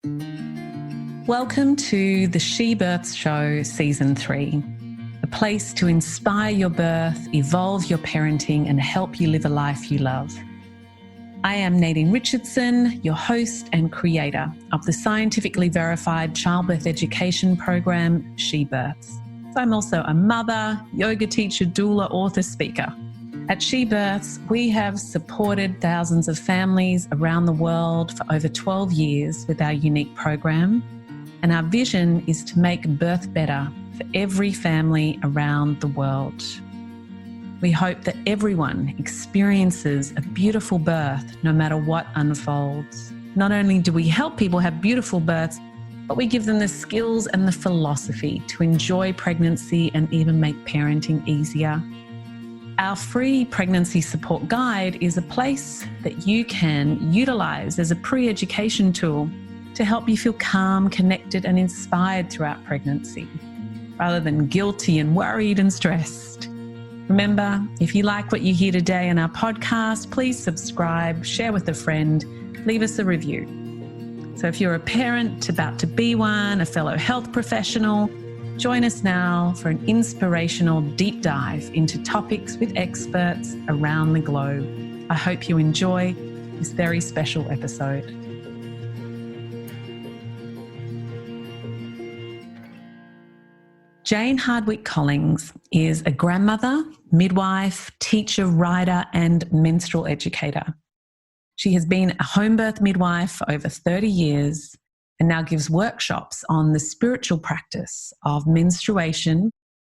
Welcome to the She Births Show Season 3, a place to inspire your birth, evolve your parenting, and help you live a life you love. I am Nadine Richardson, your host and creator of the scientifically verified childbirth education program, She Births. I'm also a mother, yoga teacher, doula, author, speaker. At She Births, we have supported thousands of families around the world for over 12 years with our unique program. And our vision is to make birth better for every family around the world. We hope that everyone experiences a beautiful birth no matter what unfolds. Not only do we help people have beautiful births, but we give them the skills and the philosophy to enjoy pregnancy and even make parenting easier. Our free pregnancy support guide is a place that you can utilize as a pre-education tool to help you feel calm, connected, and inspired throughout pregnancy, rather than guilty and worried and stressed. Remember, if you like what you hear today on our podcast, please subscribe, share with a friend, leave us a review. So if you're a parent about to be one, a fellow health professional, join us now for an inspirational deep dive into topics with experts around the globe. I hope you enjoy this very special episode. Jane Hardwicke Collings is a grandmother, midwife, teacher, writer, and menstrual educator. She has been a home birth midwife for over 30 years and now gives workshops on the spiritual practice of menstruation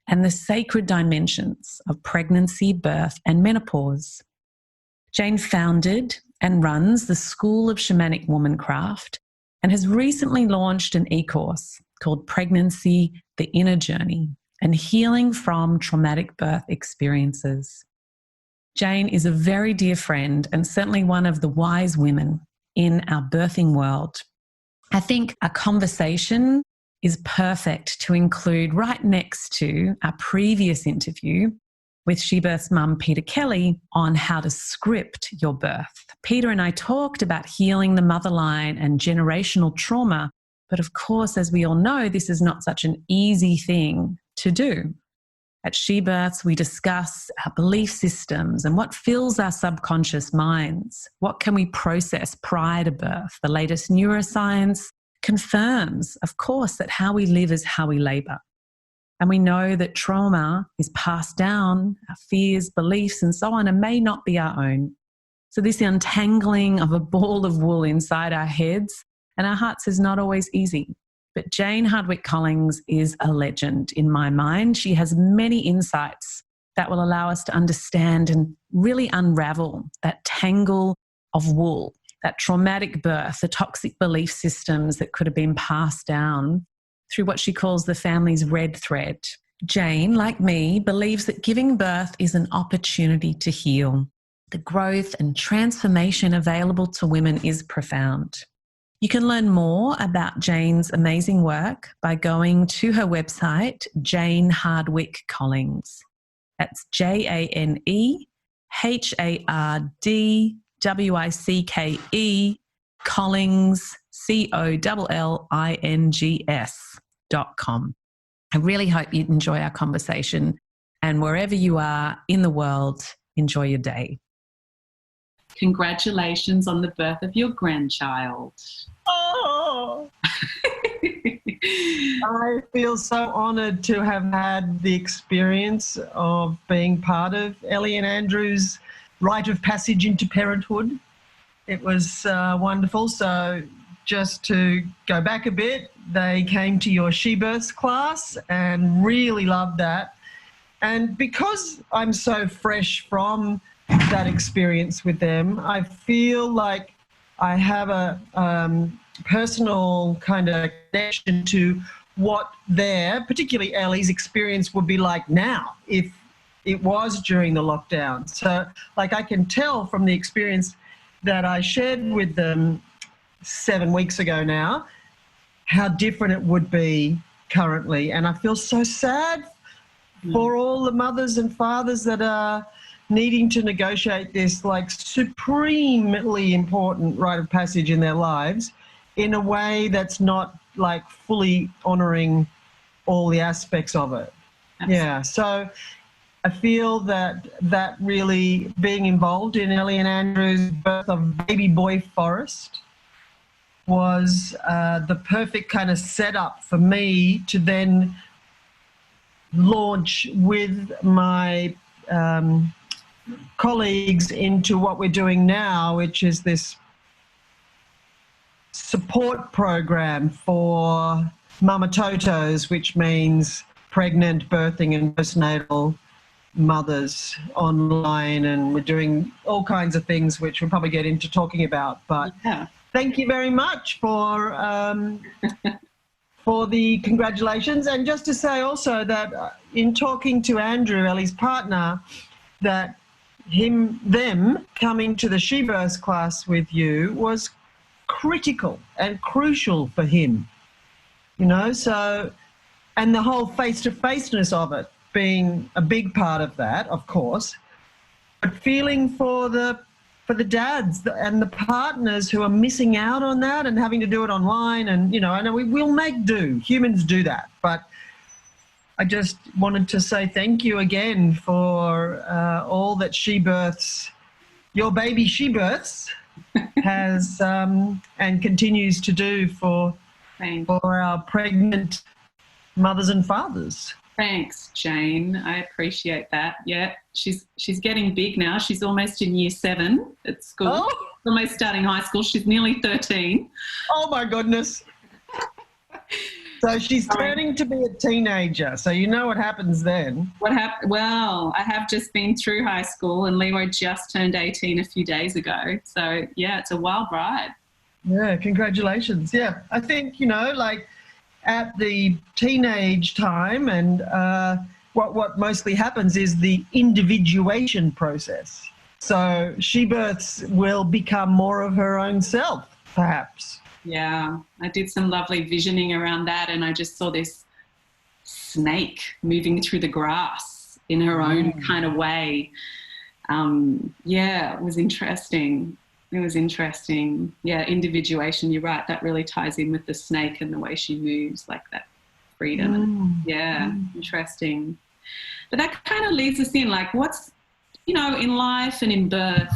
and the sacred dimensions of pregnancy, birth, and menopause. Jane founded and runs the School of Shamanic Womancraft and has recently launched an e-course called Pregnancy, the Inner Journey, and Healing from Traumatic Birth Experiences. Jane is a very dear friend and certainly one of the wise women in our birthing world. I think a conversation is perfect to include right next to our previous interview with She Birth's mum, Peta Kelly, on how to script your birth. Peta and I talked about healing the motherline and generational trauma. But of course, as we all know, this is not such an easy thing to do. At She Births, we discuss our belief systems and what fills our subconscious minds. What can we process prior to birth? The latest neuroscience confirms, of course, that how we live is how we labour. And we know that trauma is passed down, our fears, beliefs, and so on, and may not be our own. So this untangling of a ball of wool inside our heads and our hearts is not always easy. But Jane Hardwicke Collings is a legend in my mind. She has many insights that will allow us to understand and really unravel that tangle of wool, that traumatic birth, the toxic belief systems that could have been passed down through what she calls the family's red thread. Jane, like me, believes that giving birth is an opportunity to heal. The growth and transformation available to women is profound. You can learn more about Jane's amazing work by going to her website, Jane Hardwicke Collings. That's JaneHardwicke Collings, COLLINGS.com. I really hope you enjoy our conversation, and wherever you are in the world, enjoy your day. Congratulations on the birth of your grandchild. Oh! I feel so honoured to have had the experience of being part of Ellie and Andrew's rite of passage into parenthood. It was wonderful. So just to go back a bit, they came to your She Births class and really loved that. And because I'm so fresh from that experience with them, I feel like I have a personal kind of connection to what their, particularly Ellie's, experience would be like now if it was during the lockdown. So like I can tell from the experience that I shared with them 7 weeks ago now how different it would be currently. And I feel so sad for all the mothers and fathers that are needing to negotiate this like supremely important rite of passage in their lives in a way that's not like fully honouring all the aspects of it. Absolutely. Yeah, so I feel that really being involved in Ellie and Andrew's birth of baby boy Forrest was the perfect kind of setup for me to then launch with my colleagues into what we're doing now, which is this support program for mama totos, which means pregnant, birthing and postnatal mothers online, and we're doing all kinds of things which we'll probably get into talking about. But yeah. Thank you very much for the congratulations. And just to say also that in talking to Andrew, Ellie's partner, that them coming to the She Births class with you was critical and crucial for him, you know, so, and the whole face-to-faceness of it being a big part of that, of course, but feeling for the dads and the partners who are missing out on that and having to do it online. And, you know, I know we'll make do, humans do that, but I just wanted to say thank you again for all that She Births, your baby She Births, has and continues to do for our pregnant mothers and fathers. Thanks, Jane. I appreciate that. Yeah, she's getting big now. She's almost in year 7 at school. Oh. She's almost starting high school. She's nearly 13. Oh my goodness. So she's turning to be a teenager. So you know what happens then. Well, I have just been through high school and Leroy just turned 18 a few days ago. So, yeah, it's a wild ride. Yeah, congratulations. Yeah, I think, you know, like at the teenage time and what mostly happens is the individuation process. So She Births will become more of her own self, perhaps. Yeah, I did some lovely visioning around that and I just saw this snake moving through the grass in her own kind of way. Yeah, it was interesting. It was interesting. Yeah, individuation, you're right, that really ties in with the snake and the way she moves, like that freedom. Yeah, interesting. But that kind of leads us in, like what's, you know, in life and in birth,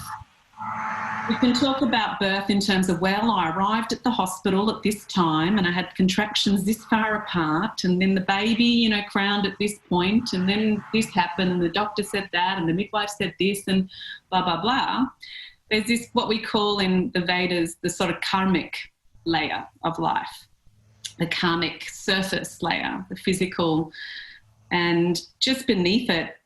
we can talk about birth in terms of, well, I arrived at the hospital at this time and I had contractions this far apart and then the baby, you know, crowned at this point and then this happened and the doctor said that and the midwife said this and blah, blah, blah. There's this, what we call in the Vedas, the sort of karmic layer of life, the karmic surface layer, the physical, and just beneath it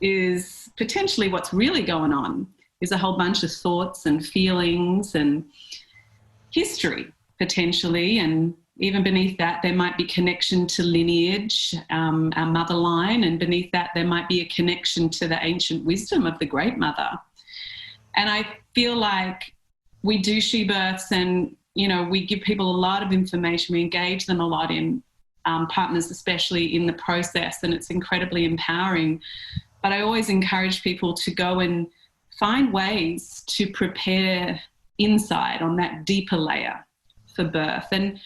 is potentially what's really going on. Is a whole bunch of thoughts and feelings and history, potentially, and even beneath that there might be connection to lineage, our mother line, and beneath that there might be a connection to the ancient wisdom of the Great Mother. And I feel like we do She Births and, you know, we give people a lot of information, we engage them a lot in partners, especially in the process, and it's incredibly empowering. But I always encourage people to go and find ways to prepare inside on that deeper layer for birth. And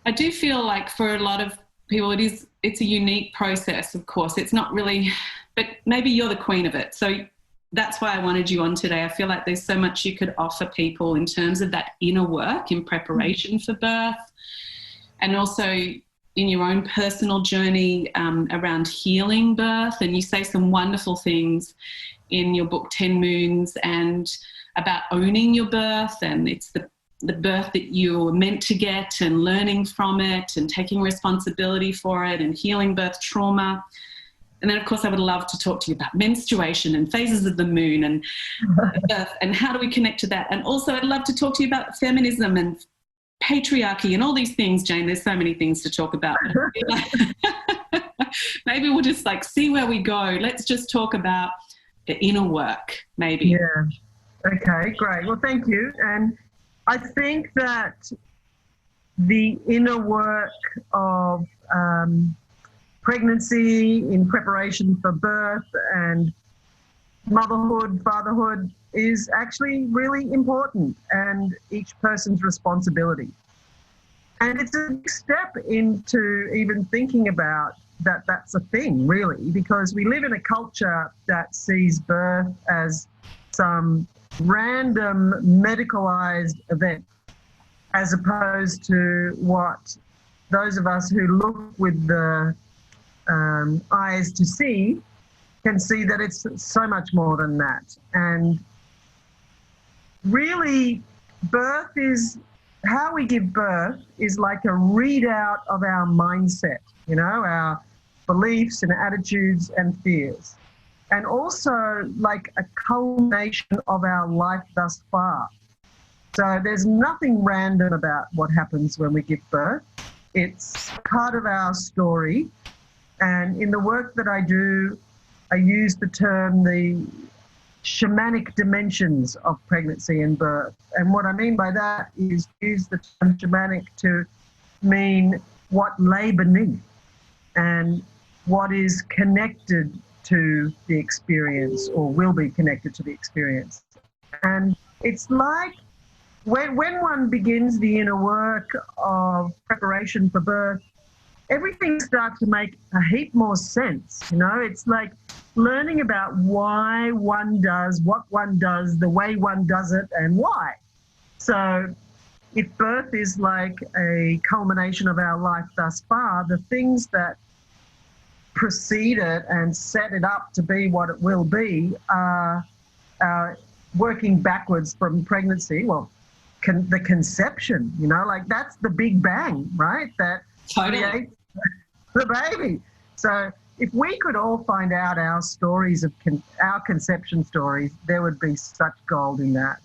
I do feel like for a lot of people it's a unique process, of course. It's not really, but maybe you're the queen of it. So that's why I wanted you on today. I feel like there's so much you could offer people in terms of that inner work in preparation for birth and also in your own personal journey around healing birth. And you say some wonderful things in your book 10 Moons and about owning your birth, and it's the birth that you're meant to get and learning from it and taking responsibility for it and healing birth trauma. And then of course I would love to talk to you about menstruation and phases of the moon and birth and how do we connect to that. And also I'd love to talk to you about feminism and patriarchy and all these things, Jane. There's so many things to talk about. Maybe we'll just like see where we go. Let's just talk about the inner work, maybe. Yeah. Okay, great. Well, thank you. And I think that the inner work of pregnancy in preparation for birth and motherhood, fatherhood is actually really important and each person's responsibility. And it's a big step into even thinking about that that's a thing, really, because we live in a culture that sees birth as some random medicalized event, as opposed to what those of us who look with the eyes to see can see that it's so much more than that. And really, birth is, how we give birth is like a readout of our mindset, you know, our beliefs and attitudes and fears. And also like a culmination of our life thus far. So there's nothing random about what happens when we give birth. It's part of our story. And in the work that I do, I use the term the shamanic dimensions of pregnancy and birth. And what I mean by that is use the term shamanic to mean what lay beneath and what is connected to the experience or will be connected to the experience. And it's like when one begins the inner work of preparation for birth, everything starts to make a heap more sense. You know, it's like learning about why one does what one does, the way one does it, and why. So if birth is like a culmination of our life thus far, the things that precede it and set it up to be what it will be are working backwards from pregnancy. Well, the conception, you know, like that's the big bang, right? That creates the baby. So if we could all find out our stories of our conception stories, there would be such gold in that.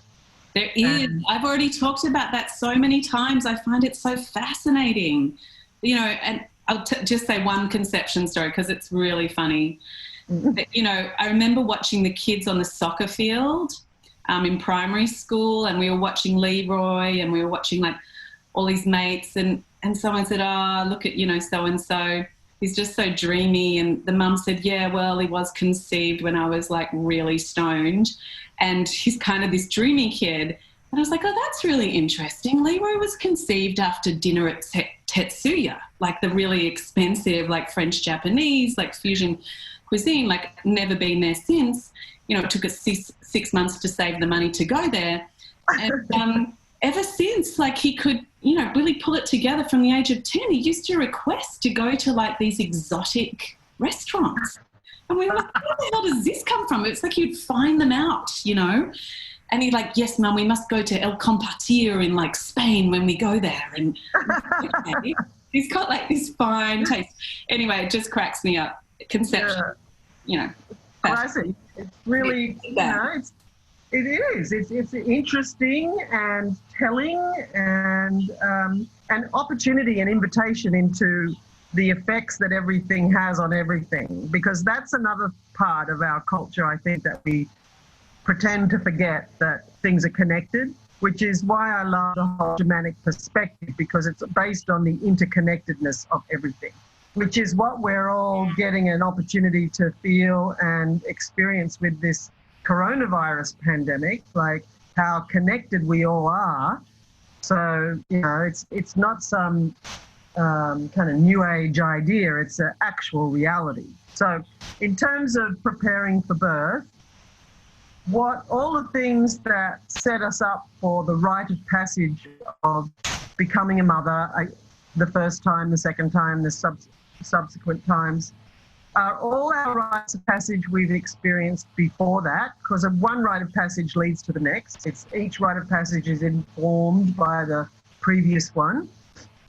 There is. I've already talked about that so many times. I find it so fascinating, you know, and I'll just say one conception story because it's really funny. But, you know, I remember watching the kids on the soccer field in primary school, and we were watching Leroy and we were watching like all his mates, and someone said, oh, look at, you know, so-and-so, he's just so dreamy. And the mum said, yeah, well, he was conceived when I was like really stoned and he's kind of this dreamy kid. And I was like, oh, that's really interesting. Leroy was conceived after dinner at Tetsuya, like the really expensive, like French-Japanese, like fusion cuisine, like never been there since. You know, it took us six months to save the money to go there. And ever since, like he could, you know, really pull it together from the age of 10. He used to request to go to like these exotic restaurants. And we were like, where the hell does this come from? It's like you'd find them out, you know. And he's like, yes, Mum, we must go to El Compartir in like Spain when we go there. And okay. He's got like this fine taste. Anyway, it just cracks me up. Conception, you know. Classic. It's really, you know, it is. It's interesting and telling and an opportunity and invitation into the effects that everything has on everything, because that's another part of our culture, I think, that we pretend to forget that things are connected, which is why I love the whole shamanic perspective, because it's based on the interconnectedness of everything, which is what we're all getting an opportunity to feel and experience with this coronavirus pandemic, like how connected we all are. So, you know, it's not some kind of new age idea, it's an actual reality. So in terms of preparing for birth, what all the things that set us up for the rite of passage of becoming a mother, the first time, the second time, the subsequent times, are all our rites of passage we've experienced before that, because one rite of passage leads to the next. Each rite of passage is informed by the previous one.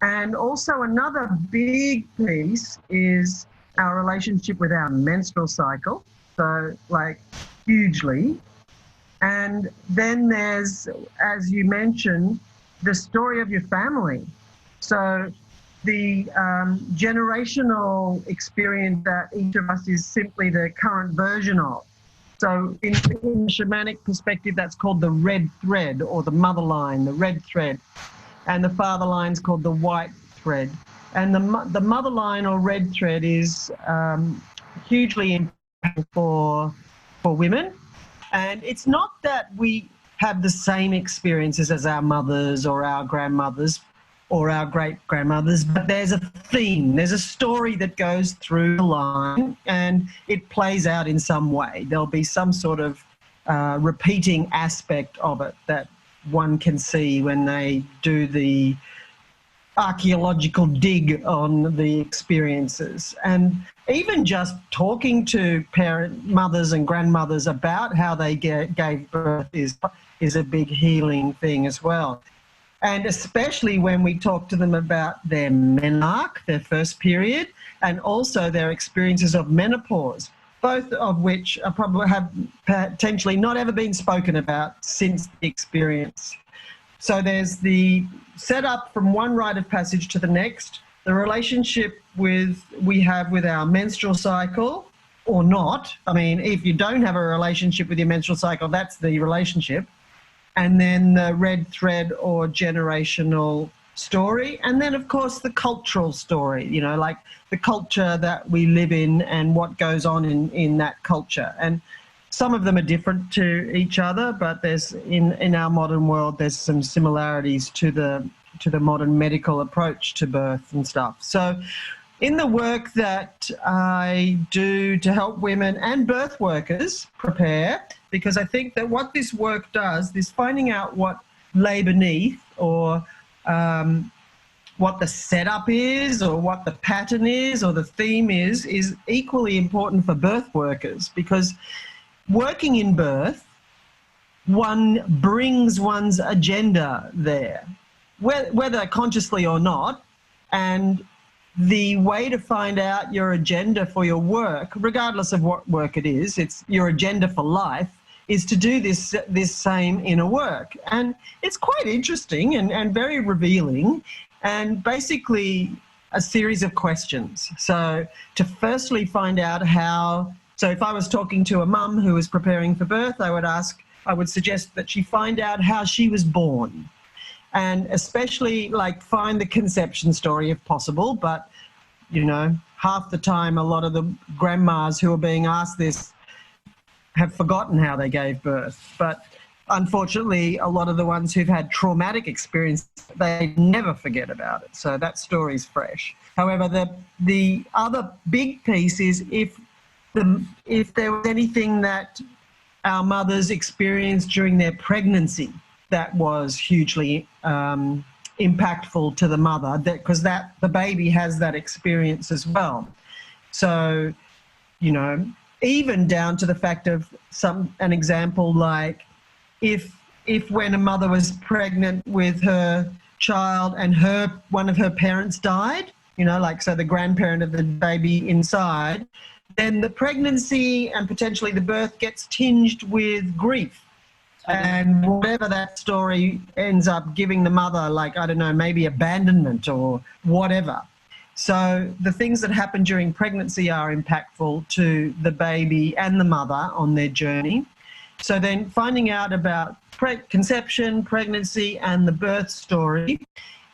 And also another big piece is our relationship with our menstrual cycle, so like hugely. And then there's, as you mentioned, the story of your family. So the generational experience that each of us is simply the current version of. So in the shamanic perspective, that's called the red thread, or the mother line, the red thread. And the father line's called the white thread. And the mother line or red thread is hugely important for women, And it's not that we have the same experiences as our mothers or our grandmothers or our great-grandmothers, but there's a theme, there's a story that goes through the line and it plays out in some way. There'll be some sort of repeating aspect of it that one can see when they do the archaeological dig on the experiences. And even just talking to mothers and grandmothers about how they gave birth is a big healing thing as well. And especially when we talk to them about their menarche, their first period, and also their experiences of menopause, both of which are probably have potentially not ever been spoken about since the experience. So there's the setup from one rite of passage to the next, the relationship we have with our menstrual cycle or not. I mean, if you don't have a relationship with your menstrual cycle, that's the relationship. And then the red thread or generational story. And then, of course, the cultural story, you know, like the culture that we live in and what goes on in that culture. And some of them are different to each other, but there's in our modern world, there's some similarities to the modern medical approach to birth and stuff. So in the work that I do to help women and birth workers prepare, because I think that what this work does, this finding out what lay beneath or what the setup is or what the pattern is or the theme is equally important for birth workers, because working in birth, one brings one's agenda there, whether consciously or not, and the way to find out your agenda for your work, regardless of what work it is, it's your agenda for life, is to do this same inner work. And it's quite interesting and very revealing, and basically a series of questions. So to firstly find out how, so if I was talking to a mum who was preparing for birth, I would suggest that she find out how she was born. And especially like find the conception story if possible, but you know, half the time a lot of the grandmas who are being asked this have forgotten how they gave birth. But unfortunately, a lot of the ones who've had traumatic experience, they never forget about it. So that story's fresh. However, the other big piece is if there was anything that our mothers experienced during their pregnancy that was hugely impactful to the mother, because the baby has that experience as well. So, you know, even down to the fact of an example like if when a mother was pregnant with her child and one of her parents died, you know, like so the grandparent of the baby inside, then the pregnancy and potentially the birth gets tinged with grief. And whatever that story ends up giving the mother, like, I don't know, maybe abandonment or whatever. So the things that happen during pregnancy are impactful to the baby and the mother on their journey. So then finding out about conception, pregnancy, and the birth story,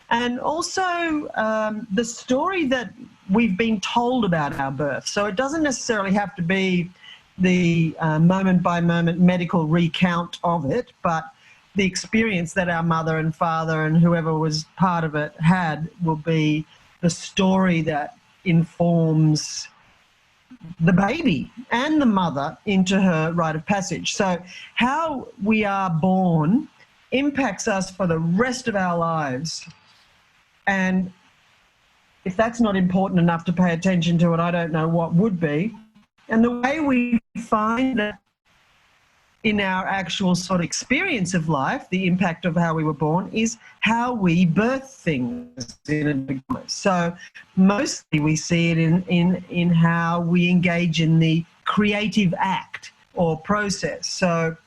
and also the story that we've been told about our birth. So it doesn't necessarily have to be the moment-by-moment medical recount of it, but the experience that our mother and father and whoever was part of it had will be the story that informs the baby and the mother into her rite of passage. So how we are born impacts us for the rest of our lives. And if that's not important enough to pay attention to it, I don't know what would be. And the way we find that in our actual sort of experience of life, the impact of how we were born, is how we birth things in a big way. So mostly we see it in how we engage in the creative act or process. So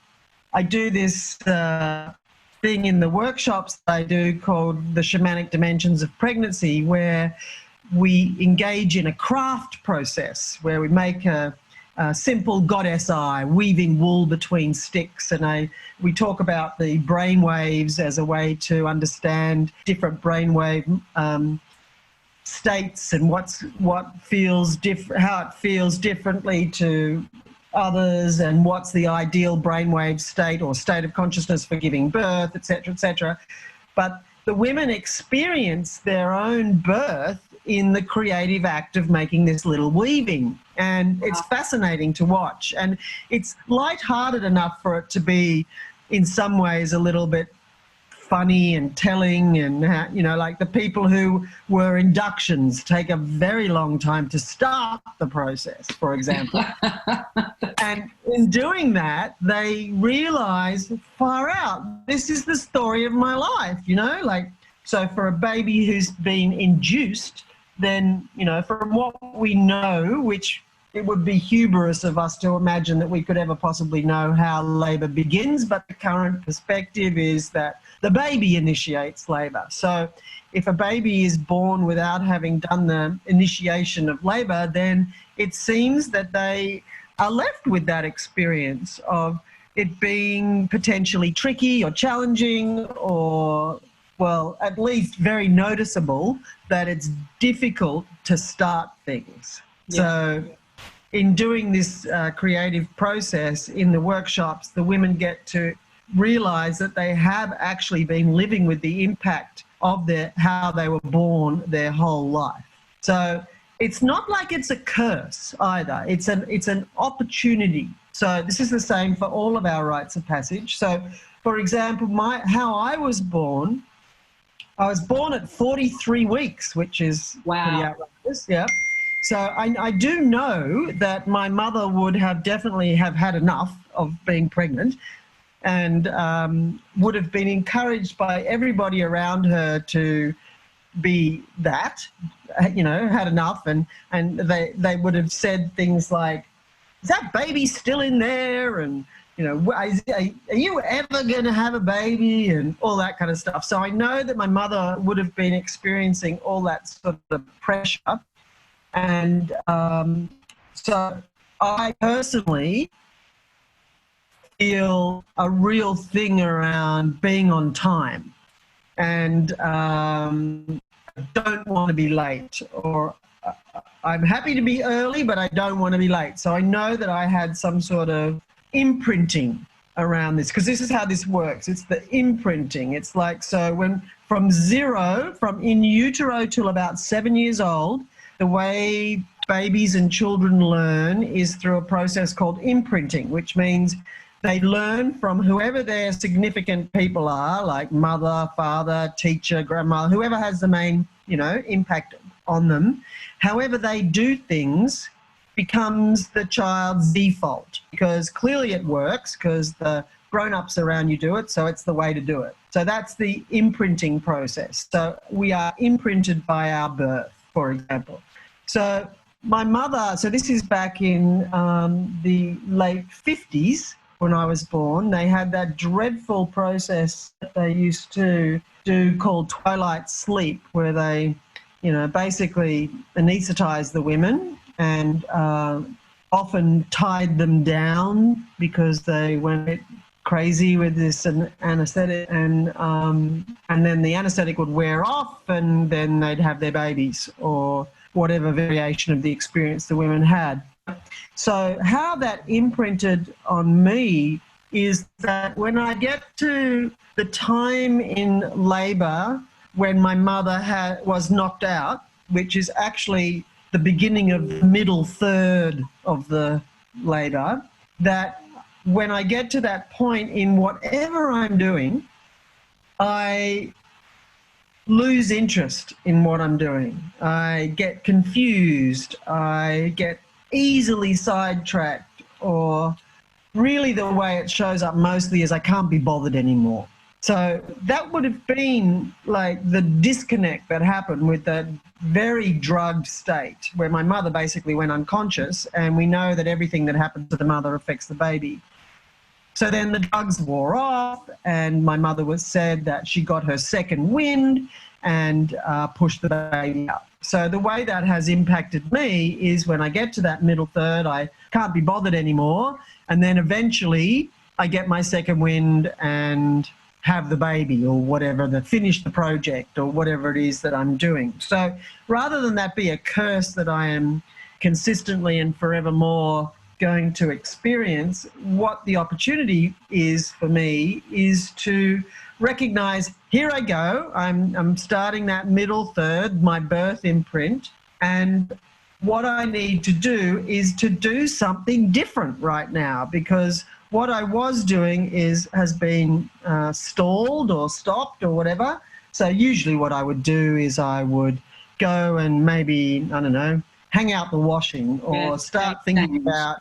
I do this thing in the workshops I do called the Shamanic Dimensions of Pregnancy, where we engage in a craft process where we make a simple goddess eye, weaving wool between sticks. And we talk about the brain waves as a way to understand different brainwave states and what feels different, how it feels differently to others and what's the ideal brainwave state or state of consciousness for giving birth, etc., etc. But the women experience their own birth in the creative act of making this little weaving. And it's fascinating to watch. And it's lighthearted enough for it to be, in some ways, a little bit funny and telling, and like the people who were inductions take a very long time to start the process, for example. And in doing that, they realize, far out, this is the story of my life, so for a baby who's been induced, then, from what we know, which it would be hubris of us to imagine that we could ever possibly know how labour begins, but the current perspective is that the baby initiates labour. So if a baby is born without having done the initiation of labour, then it seems that they are left with that experience of it being potentially tricky or challenging, or, well, at least very noticeable that it's difficult to start things. Yeah. So in doing this creative process in the workshops, the women get to realise that they have actually been living with the impact of how they were born their whole life. So it's not like it's a curse either. It's an opportunity. So this is the same for all of our rites of passage. So, for example, how I was born at 43 weeks, which is pretty outrageous, yeah. So I do know that my mother would have definitely have had enough of being pregnant, and would have been encouraged by everybody around her to be that, had enough, and they would have said things like, "Is that baby still in there?" And are you ever going to have a baby, and all that kind of stuff. So I know that my mother would have been experiencing all that sort of pressure. And so I personally feel a real thing around being on time, and I don't want to be late, or I'm happy to be early, but I don't want to be late. So I know that I had some sort of imprinting around this, because this is how this works. It's the imprinting. It's like, so when from in utero till about 7 years old, the way babies and children learn is through a process called imprinting, which means they learn from whoever their significant people are, like mother, father, teacher, grandmother, whoever has the main, impact on them. However they do things becomes the child's default, because clearly it works because the grown-ups around you do it, so it's the way to do it. So that's the imprinting process. So we are imprinted by our birth, for example. So my mother, so this is back in the late 50s when I was born, they had that dreadful process that they used to do called twilight sleep, where they, basically anaesthetised the women and often tied them down because they went crazy with this anaesthetic, and then the anaesthetic would wear off, and then they'd have their babies, or whatever variation of the experience the women had. So how that imprinted on me is that when I get to the time in labour when my mother was knocked out, which is actually the beginning of the middle third of the labour, that when I get to that point in whatever I'm doing, I lose interest in what I'm doing. I get confused. I get easily sidetracked, or really the way it shows up mostly is I can't be bothered anymore. So that would have been like the disconnect that happened with that very drugged state where my mother basically went unconscious, and we know that everything that happens to the mother affects the baby. So then the drugs wore off, and my mother said that she got her second wind and pushed the baby out. So the way that has impacted me is when I get to that middle third, I can't be bothered anymore, and then eventually I get my second wind and have the baby, or whatever, finish the project, or whatever it is that I'm doing. So rather than that be a curse that I am consistently and forevermore going to experience, what the opportunity is for me is to recognize, here I go, I'm starting that middle third, my birth imprint, and what I need to do is to do something different right now, because what I was doing has been stalled or stopped or whatever. So usually what I would do is I would go and maybe, I don't know, hang out the washing, or start thinking about,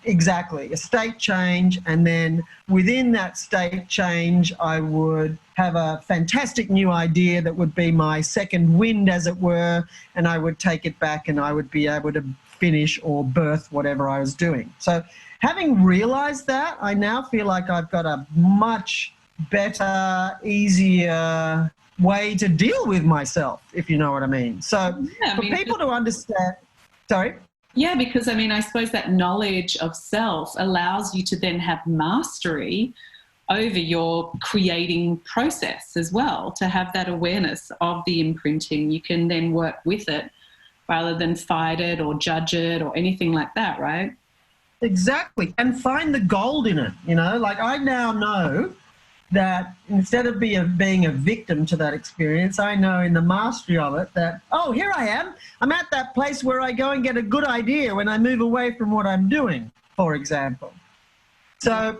exactly, a state change. And then within that state change, I would have a fantastic new idea that would be my second wind, as it were, and I would take it back and I would be able to finish or birth whatever I was doing. So having realized that, I now feel like I've got a much better, easier way to deal with myself, if you know what I mean. So for people to understand, sorry? Yeah, because I suppose that knowledge of self allows you to then have mastery over your creating process as well, to have that awareness of the imprinting. You can then work with it rather than fight it or judge it or anything like that, right? Exactly. And find the gold in it, like I now know that instead of being a victim to that experience, I know in the mastery of it that, oh, here I am. I'm at that place where I go and get a good idea when I move away from what I'm doing, for example. So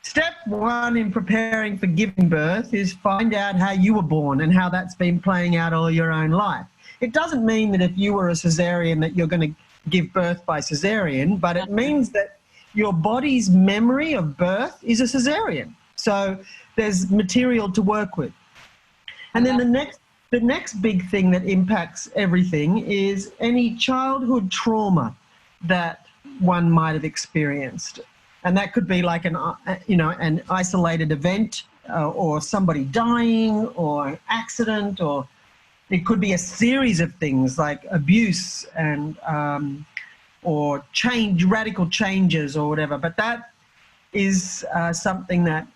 step one in preparing for giving birth is find out how you were born and how that's been playing out all your own life. It doesn't mean that if you were a cesarean that you're going to give birth by cesarean, but it means that your body's memory of birth is a cesarean. So there's material to work with. And then the next big thing that impacts everything is any childhood trauma that one might have experienced. And that could be like an isolated event, or somebody dying, or an accident, or it could be a series of things like abuse and or radical changes or whatever. But that is something that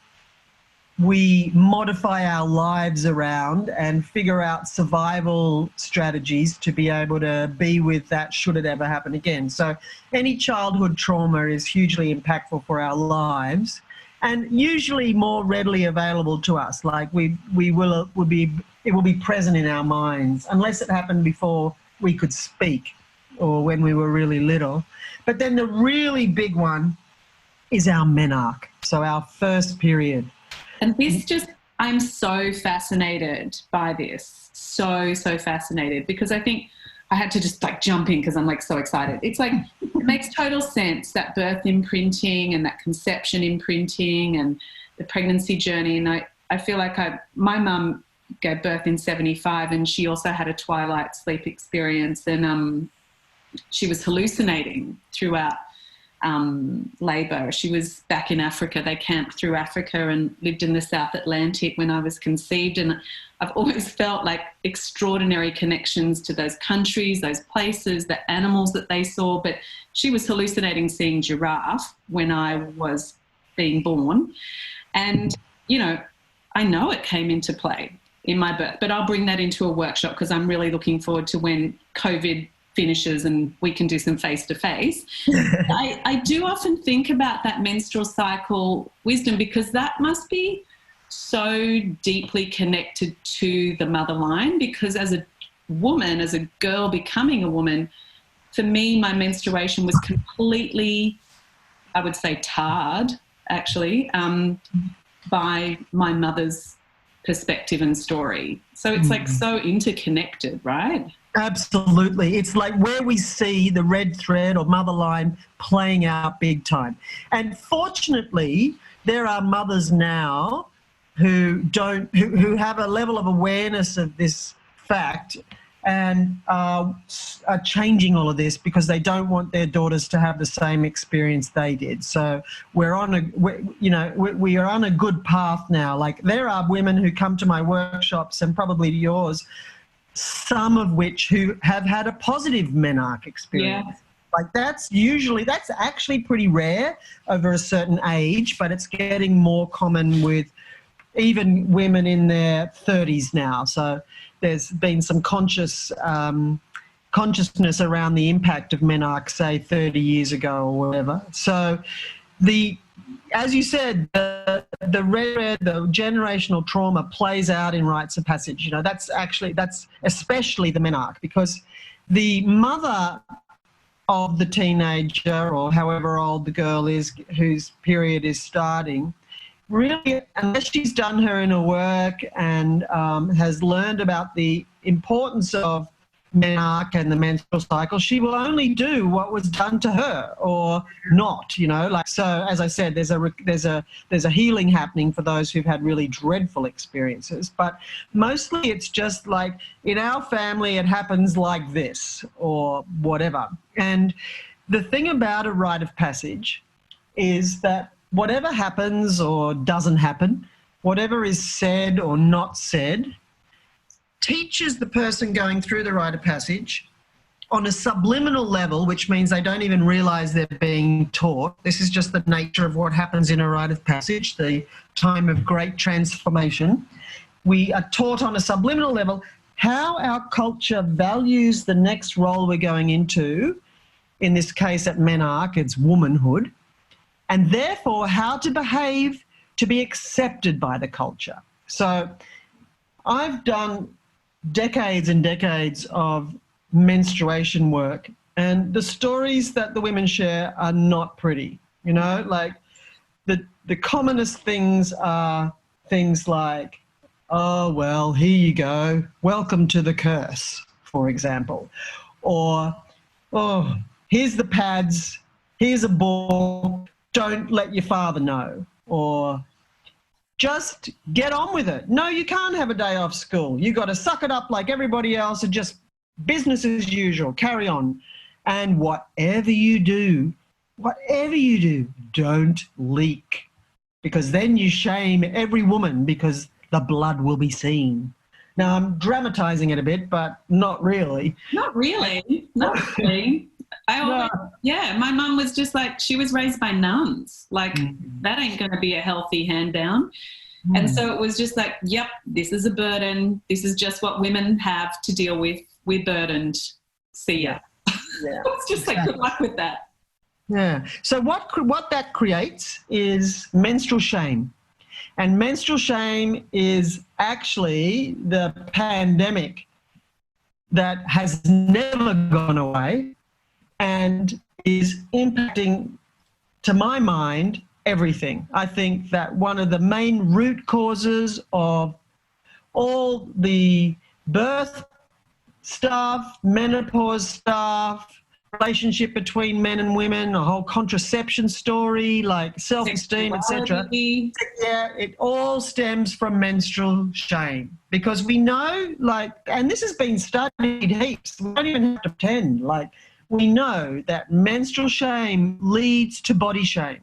we modify our lives around and figure out survival strategies to be able to be with that should it ever happen again. So any childhood trauma is hugely impactful for our lives, and usually more readily available to us. Like it will be present in our minds, unless it happened before we could speak or when we were really little. But then the really big one is our menarche, so our first period. And I'm so fascinated by this, so fascinated, because I think I had to just jump in because I'm so excited. It's it makes total sense, that birth imprinting and that conception imprinting and the pregnancy journey. And I feel like my mum gave birth in 1975, and she also had a twilight sleep experience, and she was hallucinating throughout labour. She was back in Africa. They camped through Africa and lived in the South Atlantic when I was conceived. And I've always felt extraordinary connections to those countries, those places, the animals that they saw. But she was hallucinating seeing giraffe when I was being born. And, I know it came into play in my birth, but I'll bring that into a workshop because I'm really looking forward to when COVID finishes and we can do some face-to-face. I do often think about that menstrual cycle wisdom, because that must be so deeply connected to the mother line, because as a woman, as a girl becoming a woman, for me, my menstruation was completely, I would say, tarred, actually, by my mother's perspective and story. So it's so interconnected, right? Absolutely. It's like where we see the red thread or mother line playing out big time. And fortunately, there are mothers now who have a level of awareness of this fact and are changing all of this because they don't want their daughters to have the same experience they did. So we are on a good path now. There are women who come to my workshops, and probably to yours, some of which who have had a positive menarche experience. Yeah. That's actually pretty rare over a certain age, but it's getting more common with even women in their 30s now. So there's been some conscious consciousness around the impact of menarche, say 30 years ago or whatever. So as you said, the generational trauma plays out in rites of passage. You know, that's especially the menarche, because the mother of the teenager, or however old the girl is whose period is starting, really, unless she's done her inner work and has learned about the importance of menarche and the menstrual cycle, she will only do what was done to her, or not, you know. Like, so as I said, there's a healing happening for those who've had really dreadful experiences, but mostly it's just like, in our family it happens like this or whatever. And the thing about a rite of passage is that whatever happens or doesn't happen, whatever is said or not said, teaches the person going through the rite of passage on a subliminal level, which means they don't even realise they're being taught. This is just the nature of what happens in a rite of passage, the time of great transformation. We are taught on a subliminal level how our culture values the next role we're going into. In this case at menarche, it's womanhood, and therefore how to behave to be accepted by the culture. So I've done decades and decades of menstruation work, and the stories that the women share are not pretty. You know, like the commonest things are things like, oh, well, here you go, welcome to the curse, for example. Or, oh, here's the pads, here's a ball, don't let your father know. Or, just get on with it. No, you can't have a day off school. You got to suck it up like everybody else and just business as usual, carry on. And whatever you do, don't leak, because then you shame every woman because the blood will be seen. Now, I'm dramatizing it a bit, but not really. Not really. Not really. My mum was just like, she was raised by nuns. Like, that ain't going to be a healthy hand down. And so it was just like, yep, this is a burden. This is just what women have to deal with. We're burdened. See ya. Yeah. It's just like, good luck with that. Yeah. So what that creates is menstrual shame. And menstrual shame is actually the pandemic that has never gone away and is impacting, to my mind, everything. I think that one of the main root causes of all the birth stuff, menopause stuff, relationship between men and women, a whole contraception story, like self-esteem, etc. Yeah, it all stems from menstrual shame, because we know, like, and this has been studied heaps, we don't even have to pretend, like, we know that menstrual shame leads to body shame.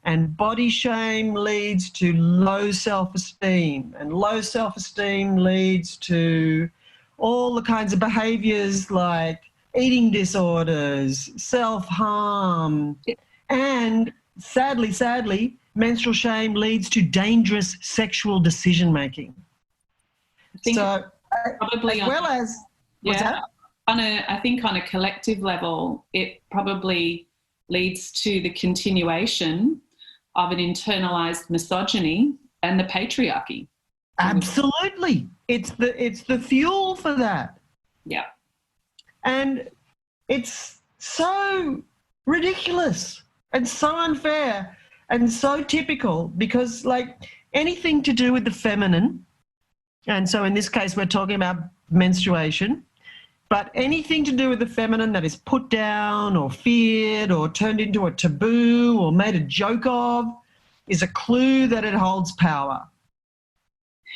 And body shame leads to low self-esteem, and low self-esteem leads to all the kinds of behaviours like eating disorders, self-harm, and sadly, menstrual shame leads to dangerous sexual decision-making. So, probably as well as, what's that? I think on a collective level, it probably leads to the continuation of an internalized misogyny and the patriarchy. Absolutely. It's the fuel for that. Yeah. And it's so ridiculous and so unfair and so typical, because, like, anything to do with the feminine, and so in this case we're talking about menstruation, but anything to do with the feminine that is put down or feared or turned into a taboo or made a joke of is a clue that it holds power.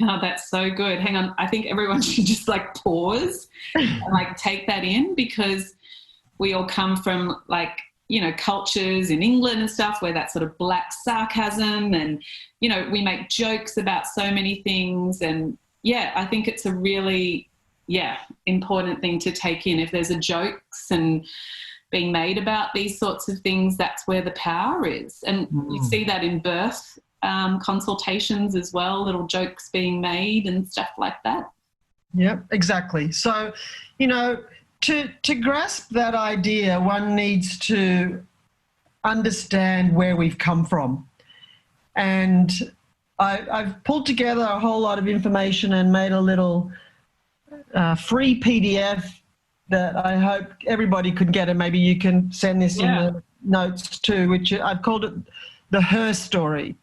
Oh, that's so good. Hang on. I think everyone should just like pause and like take that in, because we all come from, like, you know, cultures in England and stuff where that sort of black sarcasm, and, you know, we make jokes about so many things. And yeah, I think it's a really, important thing to take in. If there's a jokes and being made about these sorts of things, that's where the power is. And you see that in birth consultations as well, little jokes being made and stuff like that. Yep, exactly. So, you know, to grasp that idea, one needs to understand where we've come from. And I've pulled together a whole lot of information and made a little free PDF that I hope everybody could get, and maybe you can send this in the notes too, which I've called it the her story,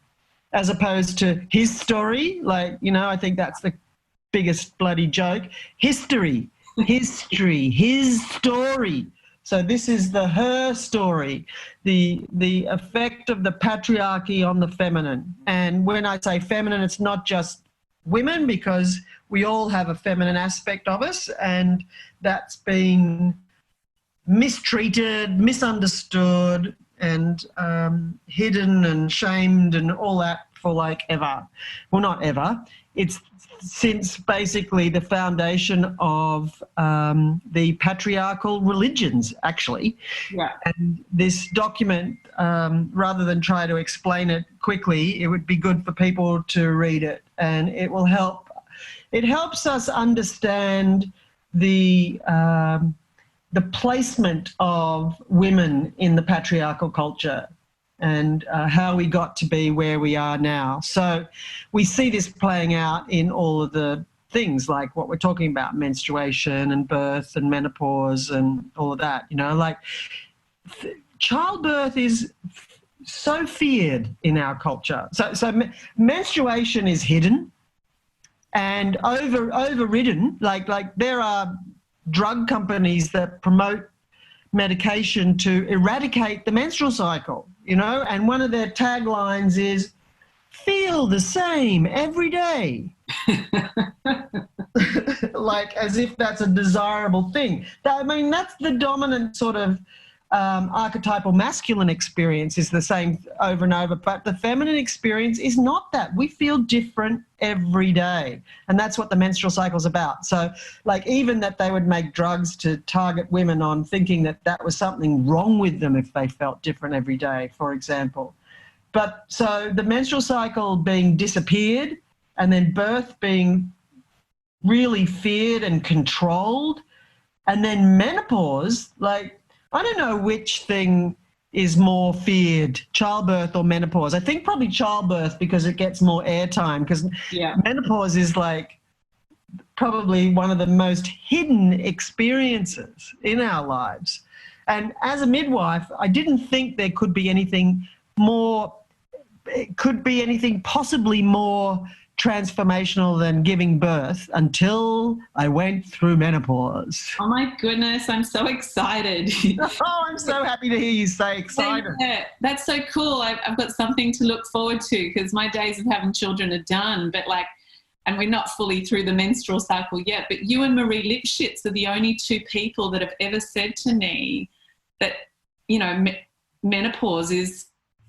as opposed to his story. Like, you know, I think that's the biggest bloody joke. History, his story. So this is the her story, the effect of the patriarchy on the feminine. And when I say feminine, it's not just women, because we all have a feminine aspect of us, and that's been mistreated, misunderstood, and hidden and shamed and all that for like ever. Well, not ever. It's since basically the foundation of the patriarchal religions, actually. Yeah. And this document, rather than try to explain it quickly, it would be good for people to read it, and it will help. It helps us understand the placement of women in the patriarchal culture, and how we got to be where we are now. So we see this playing out in all of the things like what we're talking about, menstruation and birth and menopause and all of that, you know, like childbirth is so feared in our culture. So menstruation is hidden and overridden. Like there are drug companies that promote medication to eradicate the menstrual cycle, you know, and one of their taglines is feel the same every day. Like as if that's a desirable thing. I mean, that's the dominant sort of archetypal masculine experience, is the same over and over, but the feminine experience is not that. We feel different every day, and that's what the menstrual cycle is about. So like even that they would make drugs to target women on thinking that that was something wrong with them if they felt different every day, for example. But so the menstrual cycle being disappeared, and then birth being really feared and controlled, and then menopause, like I don't know which thing is more feared, childbirth or menopause. I think probably childbirth, because it gets more airtime, because menopause is like probably one of the most hidden experiences in our lives. And as a midwife, I didn't think there could be anything more, it could be anything possibly more transformational than giving birth until I went through menopause. Oh my goodness, I'm so excited. Oh, I'm so happy to hear you say excited. Yeah, that's so cool. I've got something to look forward to, because my days of having children are done, but like, and we're not fully through the menstrual cycle yet, but you and Marie Lipschitz are the only two people that have ever said to me that, you know, menopause is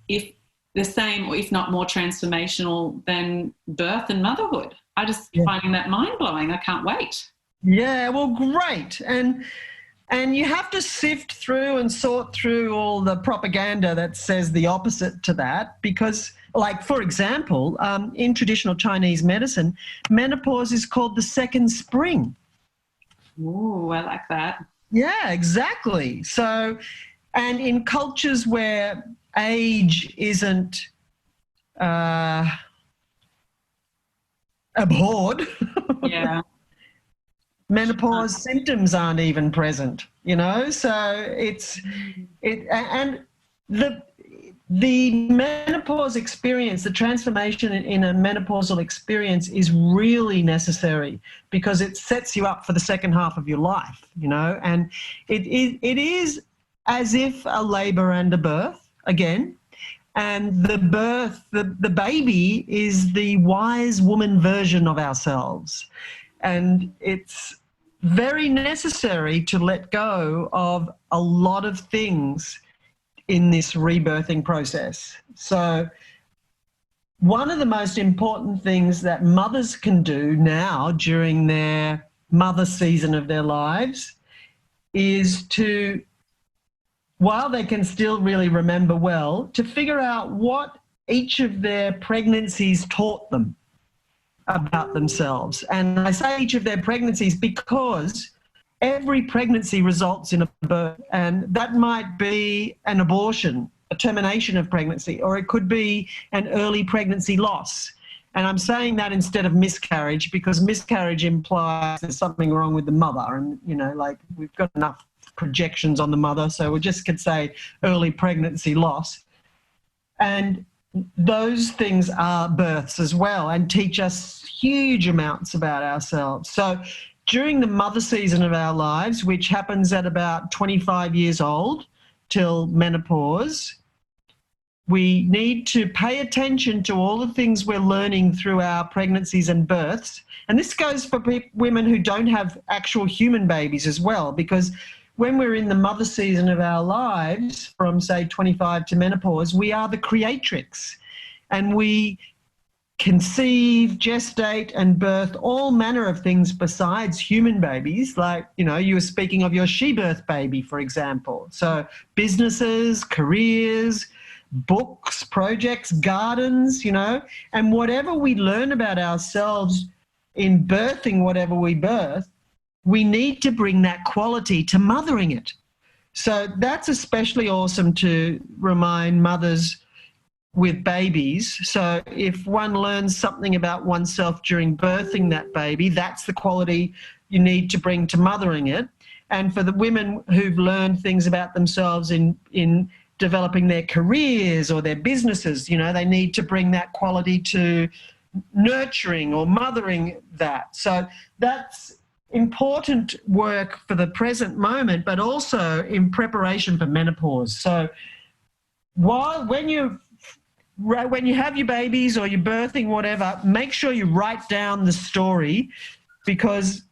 if the same or if not more transformational than birth and motherhood. I just finding that mind-blowing. I can't wait. Yeah, well, great. And you have to sift through and sort through all the propaganda that says the opposite to that, because, like, for example, in traditional Chinese medicine, menopause is called the second spring. Ooh, I like that. Yeah, exactly. So, and in cultures where age isn't abhorred, menopause symptoms aren't even present, you know. So and the menopause experience, the transformation in a menopausal experience is really necessary, because it sets you up for the second half of your life, you know. And it is as if a labour and a birth again, and the birth, the baby is the wise woman version of ourselves, and it's very necessary to let go of a lot of things in this rebirthing process. So one of the most important things that mothers can do now during their mother season of their lives is to, while they can still really remember well, to figure out what each of their pregnancies taught them about themselves. And I say each of their pregnancies because every pregnancy results in a birth, and that might be an abortion, a termination of pregnancy, or it could be an early pregnancy loss. And I'm saying that instead of miscarriage, because miscarriage implies there's something wrong with the mother, and, you know, like, we've got enough projections on the mother, so we just could say early pregnancy loss. And those things are births as well, and teach us huge amounts about ourselves. So during the mother season of our lives, which happens at about 25 years old till menopause, we need to pay attention to all the things we're learning through our pregnancies and births. And this goes for women who don't have actual human babies as well, because when we're in the mother season of our lives, from, say, 25 to menopause, we are the creatrix, and we conceive, gestate, and birth all manner of things besides human babies. Like, you know, you were speaking of your she-birth baby, for example. So businesses, careers, books, projects, gardens, you know, and whatever we learn about ourselves in birthing whatever we birth, we need to bring that quality to mothering it. So that's especially awesome to remind mothers with babies. So if one learns something about oneself during birthing that baby, that's the quality you need to bring to mothering it. And for the women who've learned things about themselves in developing their careers or their businesses, you know, they need to bring that quality to nurturing or mothering that. So that's important work for the present moment, but also in preparation for menopause. So when you have your babies or you're birthing, whatever, make sure you write down the story, because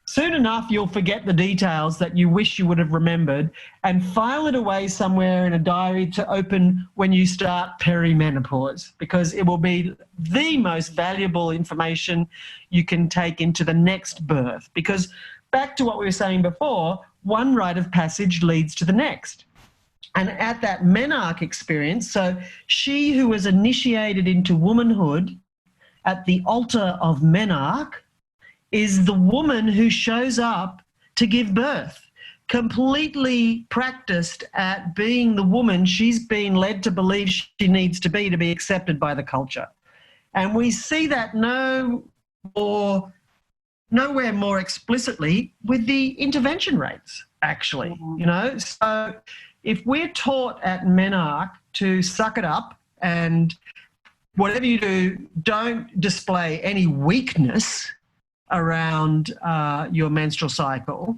soon enough you'll forget the details that you wish you would have remembered, and file it away somewhere in a diary to open when you start perimenopause, because it will be the most valuable information you can take into the next birth. Because back to what we were saying before, one rite of passage leads to the next. And at that menarche experience, so she who was initiated into womanhood at the altar of menarche is the woman who shows up to give birth, completely practiced at being the woman she's been led to believe she needs to be accepted by the culture. And we see that nowhere more explicitly with the intervention rates, actually, you know. So if we're taught at menarche to suck it up and whatever you do, don't display any weakness around your menstrual cycle,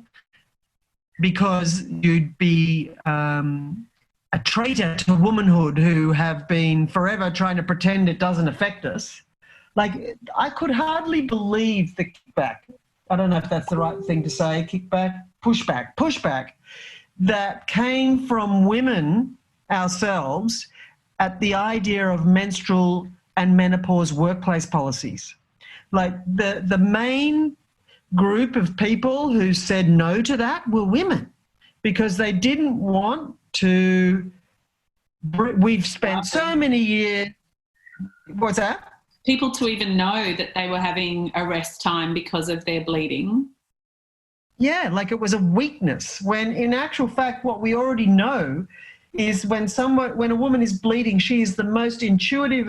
because you'd be a traitor to womanhood who have been forever trying to pretend it doesn't affect us. Like, I could hardly believe the kickback. I don't know if that's the right thing to say, kickback, pushback that came from women ourselves at the idea of menstrual and menopause workplace policies. Like, the main group of people who said no to that were women, because they didn't want to. We've spent so many years. What's that? People to even know that they were having a rest time because of their bleeding. Yeah, like it was a weakness, when in actual fact what we already know is when a woman is bleeding, she is the most intuitive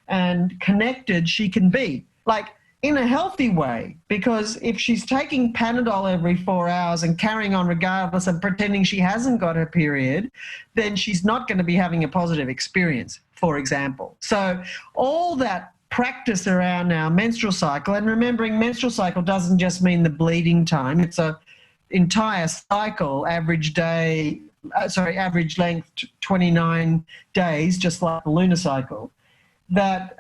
and connected she can be. Like, in a healthy way, because if she's taking Panadol every 4 hours and carrying on regardless and pretending she hasn't got her period, then she's not going to be having a positive experience, for example. So all that practice around our menstrual cycle, and remembering menstrual cycle doesn't just mean the bleeding time, it's a entire cycle, average length 29 days, just like the lunar cycle, that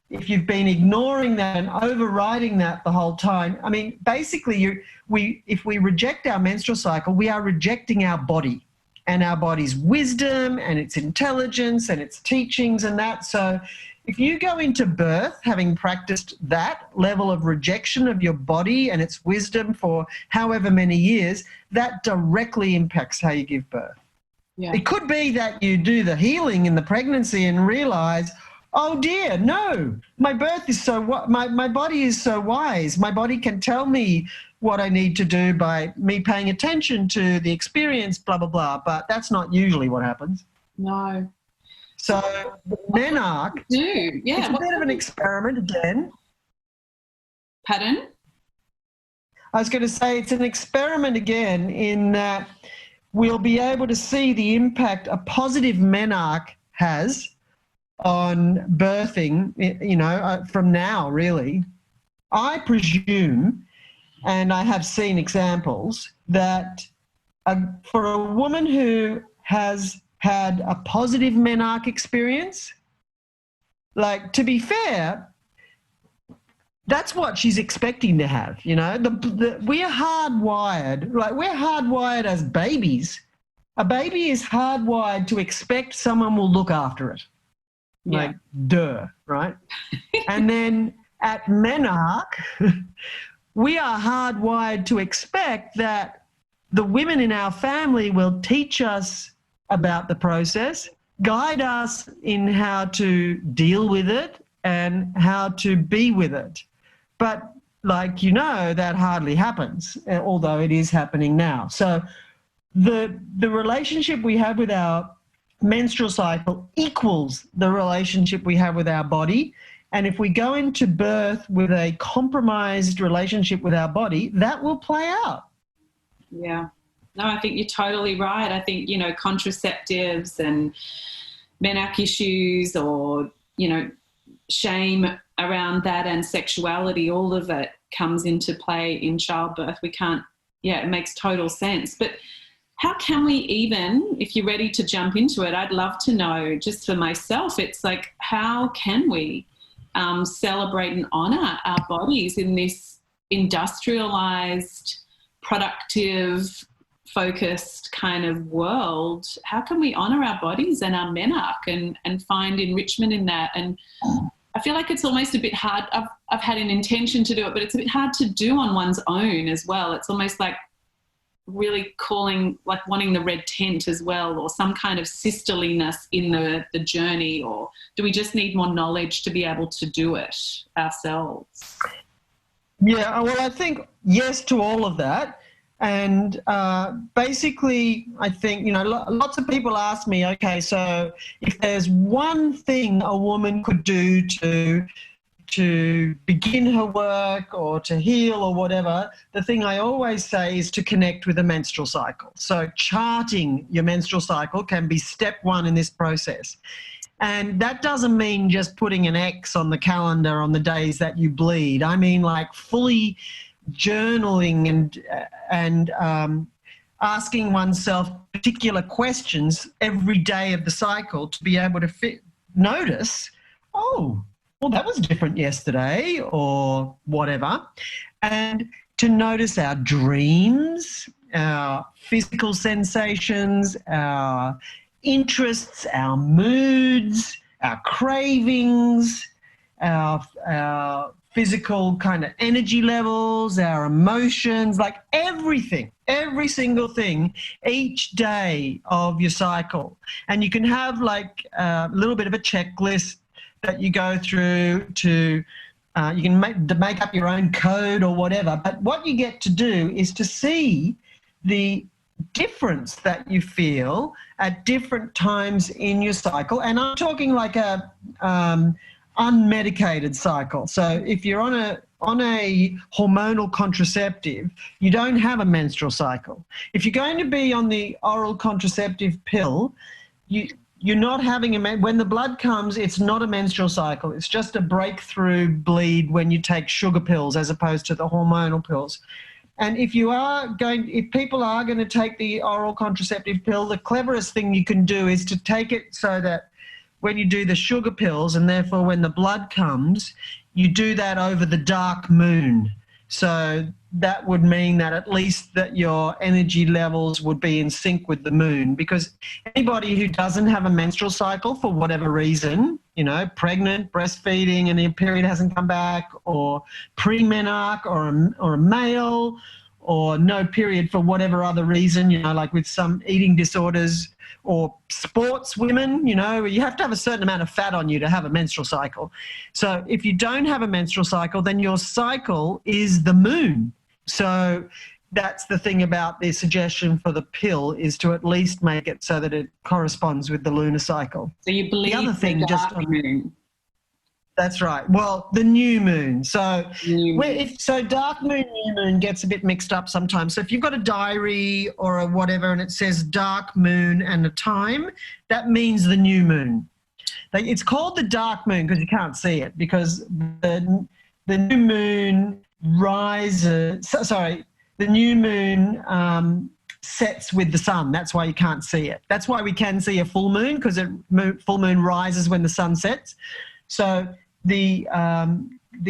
if you've been ignoring that and overriding that the whole time, I mean, basically, if we reject our menstrual cycle, we are rejecting our body and our body's wisdom and its intelligence and its teachings and that. So if you go into birth having practiced that level of rejection of your body and its wisdom for however many years, that directly impacts how you give birth. Yeah. It could be that you do the healing in the pregnancy and realize, oh dear, no, my birth is my body is so wise. My body can tell me what I need to do by me paying attention to the experience, blah, blah, blah. But that's not usually what happens. No. So the menarche, it's a bit of an experiment again. Pardon? I was going to say it's an experiment again in that we'll be able to see the impact a positive menarche has on birthing, from now, really. I presume, and I have seen examples, that for a woman who has had a positive menarche experience, like, to be fair, that's what she's expecting to have, we are hardwired, we're hardwired as babies. A baby is hardwired to expect someone will look after it. Like, duh, right? And then at menarche, we are hardwired to expect that the women in our family will teach us about the process, guide us in how to deal with it and how to be with it. But that hardly happens, although it is happening now. So the relationship we have with our menstrual cycle equals the relationship we have with our body. And if we go into birth with a compromised relationship with our body, that will play out. Yeah. No, I think you're totally right. I think, contraceptives and menarche issues or, shame around that and sexuality, all of it comes into play in childbirth. It makes total sense. But how can we even, if you're ready to jump into it, I'd love to know, just for myself, it's like, how can we celebrate and honour our bodies in this industrialised, productive, focused kind of world? How can we honour our bodies and our menarche and find enrichment in that? And I feel like it's almost a bit hard. I've had an intention to do it, but it's a bit hard to do on one's own as well. It's almost like really wanting the red tent as well, or some kind of sisterliness in the journey, or do we just need more knowledge to be able to do it ourselves? Yeah, well, I think yes to all of that. And basically, I think, lots of people ask me, okay, so if there's one thing a woman could do to begin her work or to heal or whatever, the thing I always say is to connect with the menstrual cycle. So charting your menstrual cycle can be step one in this process. And that doesn't mean just putting an X on the calendar on the days that you bleed. I mean, like, fully journaling and asking oneself particular questions every day of the cycle to be able to notice, oh, well, that was different yesterday or whatever. And to notice our dreams, our physical sensations, our interests, our moods, our cravings, our physical kind of energy levels, our emotions, like everything, every single thing each day of your cycle. And you can have like a little bit of a checklist that you go through to, you can make up your own code or whatever. But what you get to do is to see the difference that you feel at different times in your cycle. And I'm talking like a unmedicated cycle. So if you're on a hormonal contraceptive, you don't have a menstrual cycle. If you're going to be on the oral contraceptive pill, you're not having when the blood comes, it's not a menstrual cycle. It's just a breakthrough bleed when you take sugar pills as opposed to the hormonal pills. And if people are going to take the oral contraceptive pill, the cleverest thing you can do is to take it so that when you do the sugar pills, and therefore when the blood comes, you do that over the dark moon. So that would mean that at least that your energy levels would be in sync with the moon, because anybody who doesn't have a menstrual cycle for whatever reason, pregnant, breastfeeding, and the period hasn't come back, or pre-menarche, or a male, or no period for whatever other reason, like with some eating disorders, or sports women, you have to have a certain amount of fat on you to have a menstrual cycle. So if you don't have a menstrual cycle, then your cycle is the moon. So that's the thing about the suggestion for the pill, is to at least make it so that it corresponds with the lunar cycle. So you believe the other thing, dark moon. That's right. Well, the new moon. So dark moon, new moon gets a bit mixed up sometimes. So if you've got a diary or a whatever and it says dark moon and a time, that means the new moon. It's called the dark moon because you can't see it, because the new moon rises. The new moon sets with the sun. That's why you can't see it. That's why we can see a full moon, because full moon rises when the sun sets. So the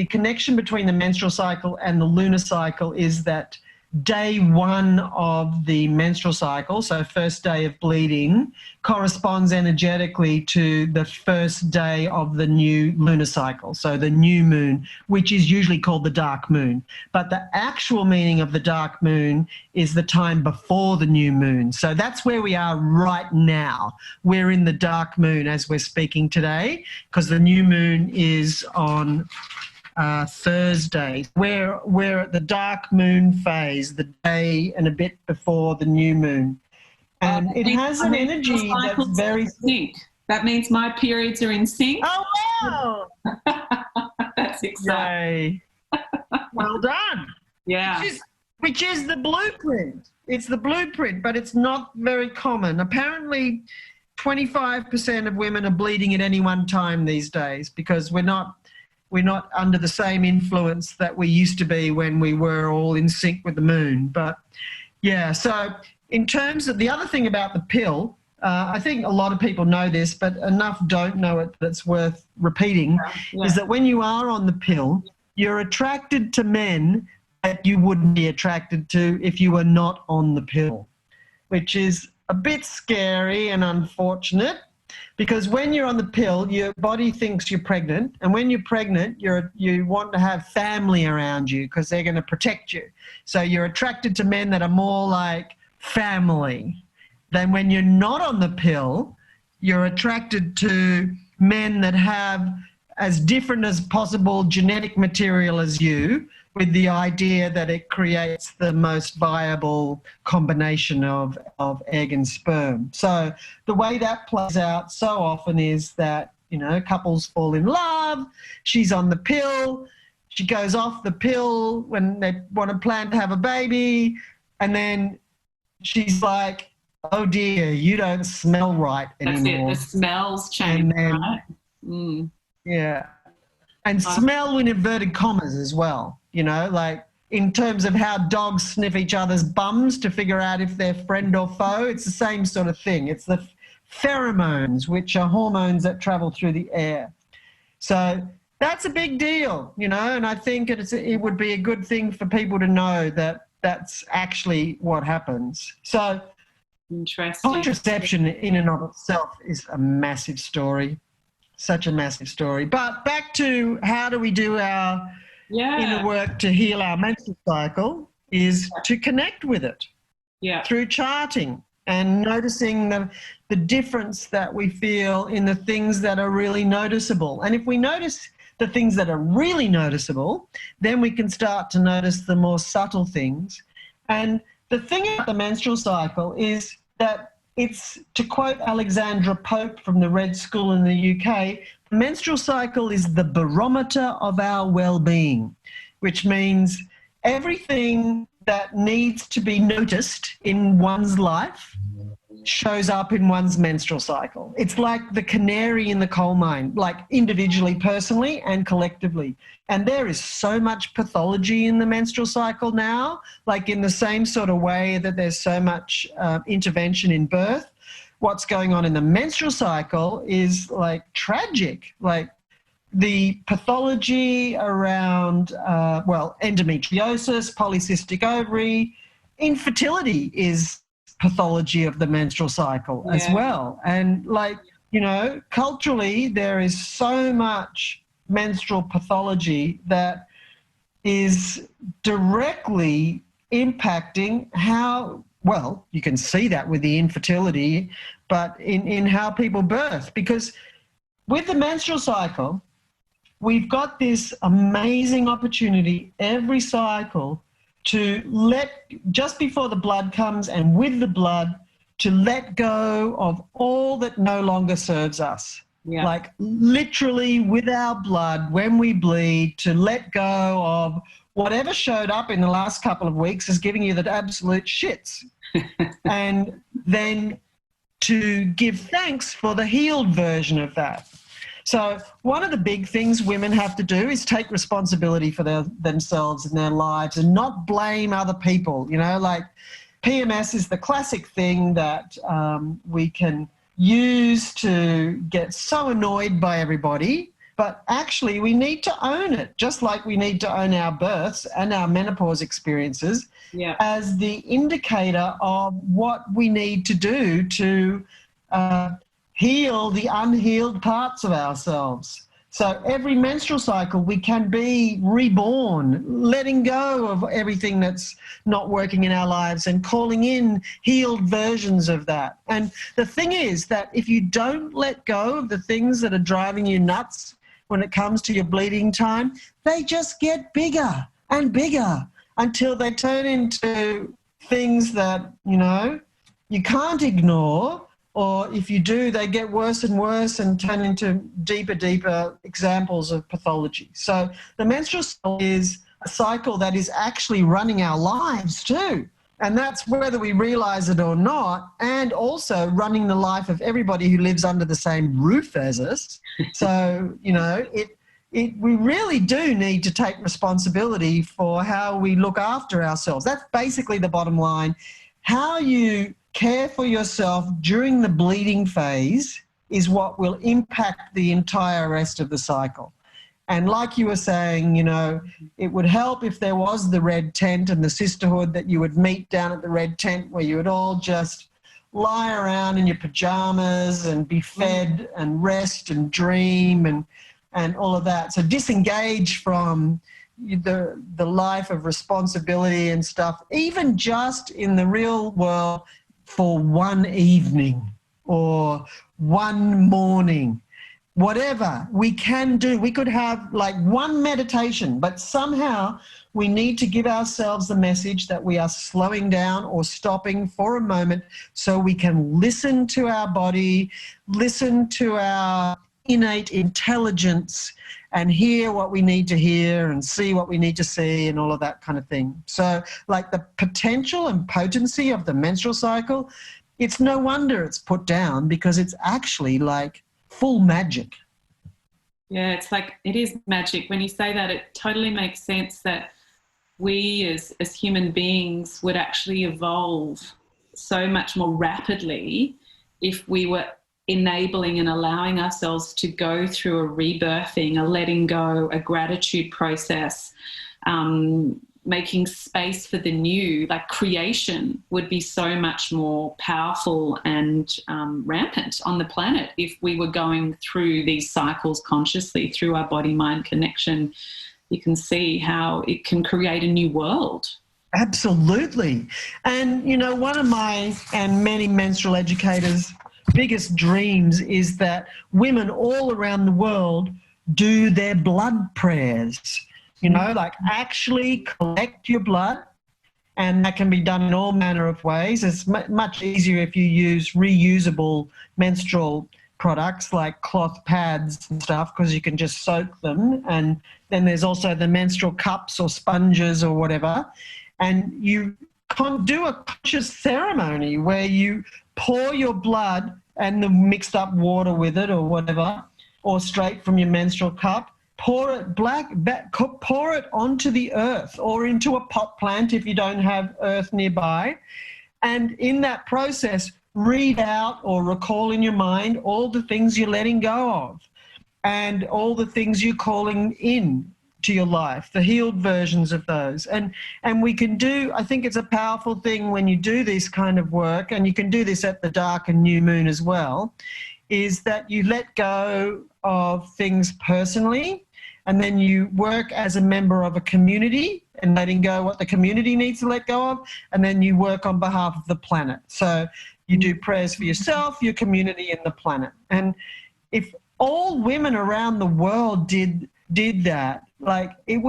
connection between the menstrual cycle and the lunar cycle is that day one of the menstrual cycle, so first day of bleeding, corresponds energetically to the first day of the new lunar cycle, so the new moon, which is usually called the dark moon. But the actual meaning of the dark moon is the time before the new moon. So that's where we are right now. We're in the dark moon as we're speaking today, because the new moon is on Thursday. We're at the dark moon phase, the day and a bit before the new moon. And it has an energy that's very sync. That means my periods are in sync. Oh, wow. That's exciting. Yay. Well done. Yeah. Which is the blueprint. It's the blueprint, but it's not very common. Apparently 25% of women are bleeding at any one time these days, because we're not under the same influence that we used to be when we were all in sync with the moon. But yeah, so in terms of the other thing about the pill, I think a lot of people know this, but enough don't know it that it's worth repeating, is that when you are on the pill, you're attracted to men that you wouldn't be attracted to if you were not on the pill, which is a bit scary and unfortunate. Because when you're on the pill, your body thinks you're pregnant, and when you're pregnant, you want to have family around you because they're going to protect you. So you're attracted to men that are more like family. Then when you're not on the pill, you're attracted to men that have as different as possible genetic material as you, with the idea that it creates the most viable combination of egg and sperm. So the way that plays out so often is that, couples fall in love, she's on the pill, she goes off the pill when they want to plan to have a baby, and then she's like, oh dear, you don't smell right anymore. That's it, the smells change, right? Mm. Yeah. And smell in inverted commas as well, like in terms of how dogs sniff each other's bums to figure out if they're friend or foe. It's the same sort of thing. It's the pheromones, which are hormones that travel through the air. So that's a big deal, and I think it would be a good thing for people to know that that's actually what happens. So interesting. Contraception in and of itself is a massive story. Such a massive story. But back to how do we do our inner work to heal our menstrual cycle is to connect with it through charting and noticing the difference that we feel in the things that are really noticeable. And if we notice the things that are really noticeable, then we can start to notice the more subtle things. And the thing about the menstrual cycle is that it's, to quote Alexandra Pope from the Red School in the UK, the menstrual cycle is the barometer of our well-being, which means everything that needs to be noticed in one's life shows up in one's menstrual cycle. It's like the canary in the coal mine, like individually, personally, and collectively. And there is so much pathology in the menstrual cycle now, like in the same sort of way that there's so much intervention in birth. What's going on in the menstrual cycle is like tragic, like the pathology around, endometriosis, polycystic ovary, infertility is pathology of the menstrual cycle as well. And culturally, there is so much menstrual pathology that is directly impacting how, you can see that with the infertility, but in how people birth. Because with the menstrual cycle, we've got this amazing opportunity every cycle to just before the blood comes and with the blood, to let go of all that no longer serves us. Yeah. Like literally with our blood, when we bleed, to let go of whatever showed up in the last couple of weeks is giving you the absolute shits. And then to give thanks for the healed version of that. So one of the big things women have to do is take responsibility for themselves and their lives and not blame other people. You know, like PMS is the classic thing that we can use to get so annoyed by everybody, but actually we need to own it, just like we need to own our births and our menopause experiences as the indicator of what we need to do to heal the unhealed parts of ourselves. So every menstrual cycle we can be reborn, letting go of everything that's not working in our lives and calling in healed versions of that. And the thing is that if you don't let go of the things that are driving you nuts when it comes to your bleeding time, they just get bigger and bigger until they turn into things that, you know, you can't ignore. Or if you do, they get worse and worse and turn into deeper examples of pathology. So the menstrual cycle is a cycle that is actually running our lives too. And that's whether we realize it or not, and also running the life of everybody who lives under the same roof as us. So, you know, we really do need to take responsibility for how we look after ourselves. That's basically the bottom line. How you care for yourself during the bleeding phase is what will impact the entire rest of the cycle. And like you were saying, you know, it would help if there was the red tent and the sisterhood that you would meet down at the red tent where you would all just lie around in your pajamas and be fed and rest and dream and all of that. So disengage from the life of responsibility and stuff, even just in the real world, for one evening or one morning, whatever we can do. We could have like one meditation, but somehow we need to give ourselves the message that we are slowing down or stopping for a moment so we can listen to our body, listen to our innate intelligence and hear what we need to hear and see what we need to see and all of that kind of thing. So like the potential and potency of the menstrual cycle, it's no wonder it's put down because it's actually like full magic. Yeah, it's like, it is magic. When you say that, it totally makes sense that we as human beings would actually evolve so much more rapidly if we were enabling and allowing ourselves to go through a rebirthing, a letting go, a gratitude process, making space for the new. Like creation would be so much more powerful and rampant on the planet if we were going through these cycles consciously through our body-mind connection. You can see how it can create a new world. Absolutely. And, you know, one of my and many menstrual educators' biggest dreams is that women all around the world do their blood prayers, you know, like actually collect your blood, and that can be done in all manner of ways. It's much easier if you use reusable menstrual products like cloth pads and stuff because you can just soak them, and then there's also the menstrual cups or sponges or whatever, and you can't do a conscious ceremony where you pour your blood and the mixed up water with it or whatever, or straight from your menstrual cup, pour it onto the earth or into a pot plant if you don't have earth nearby. And in that process, read out or recall in your mind all the things you're letting go of and all the things you're calling in to your life, the healed versions of those. And we can do, I think it's a powerful thing when you do this kind of work, and you can do this at the dark and new moon as well, is that you let go of things personally, and then you work as a member of a community and letting go what the community needs to let go of, and then you work on behalf of the planet. So you do prayers for yourself, your community, and the planet. And if all women around the world did that, like there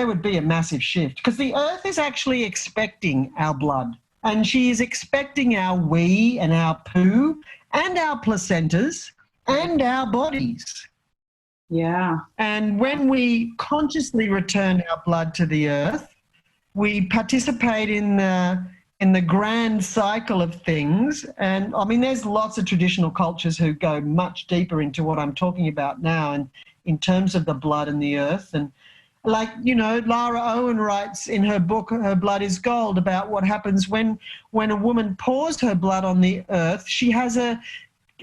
would be a massive shift, because the earth is actually expecting our blood, and she is expecting our wee and our poo and our placentas and our bodies. Yeah. And when we consciously return our blood to the earth, we participate in the grand cycle of things. And I mean, there's lots of traditional cultures who go much deeper into what I'm talking about now, and in terms of the blood and the earth. And like, you know, Lara Owen writes in her book, Her Blood is Gold, about what happens when a woman pours her blood on the earth. She has a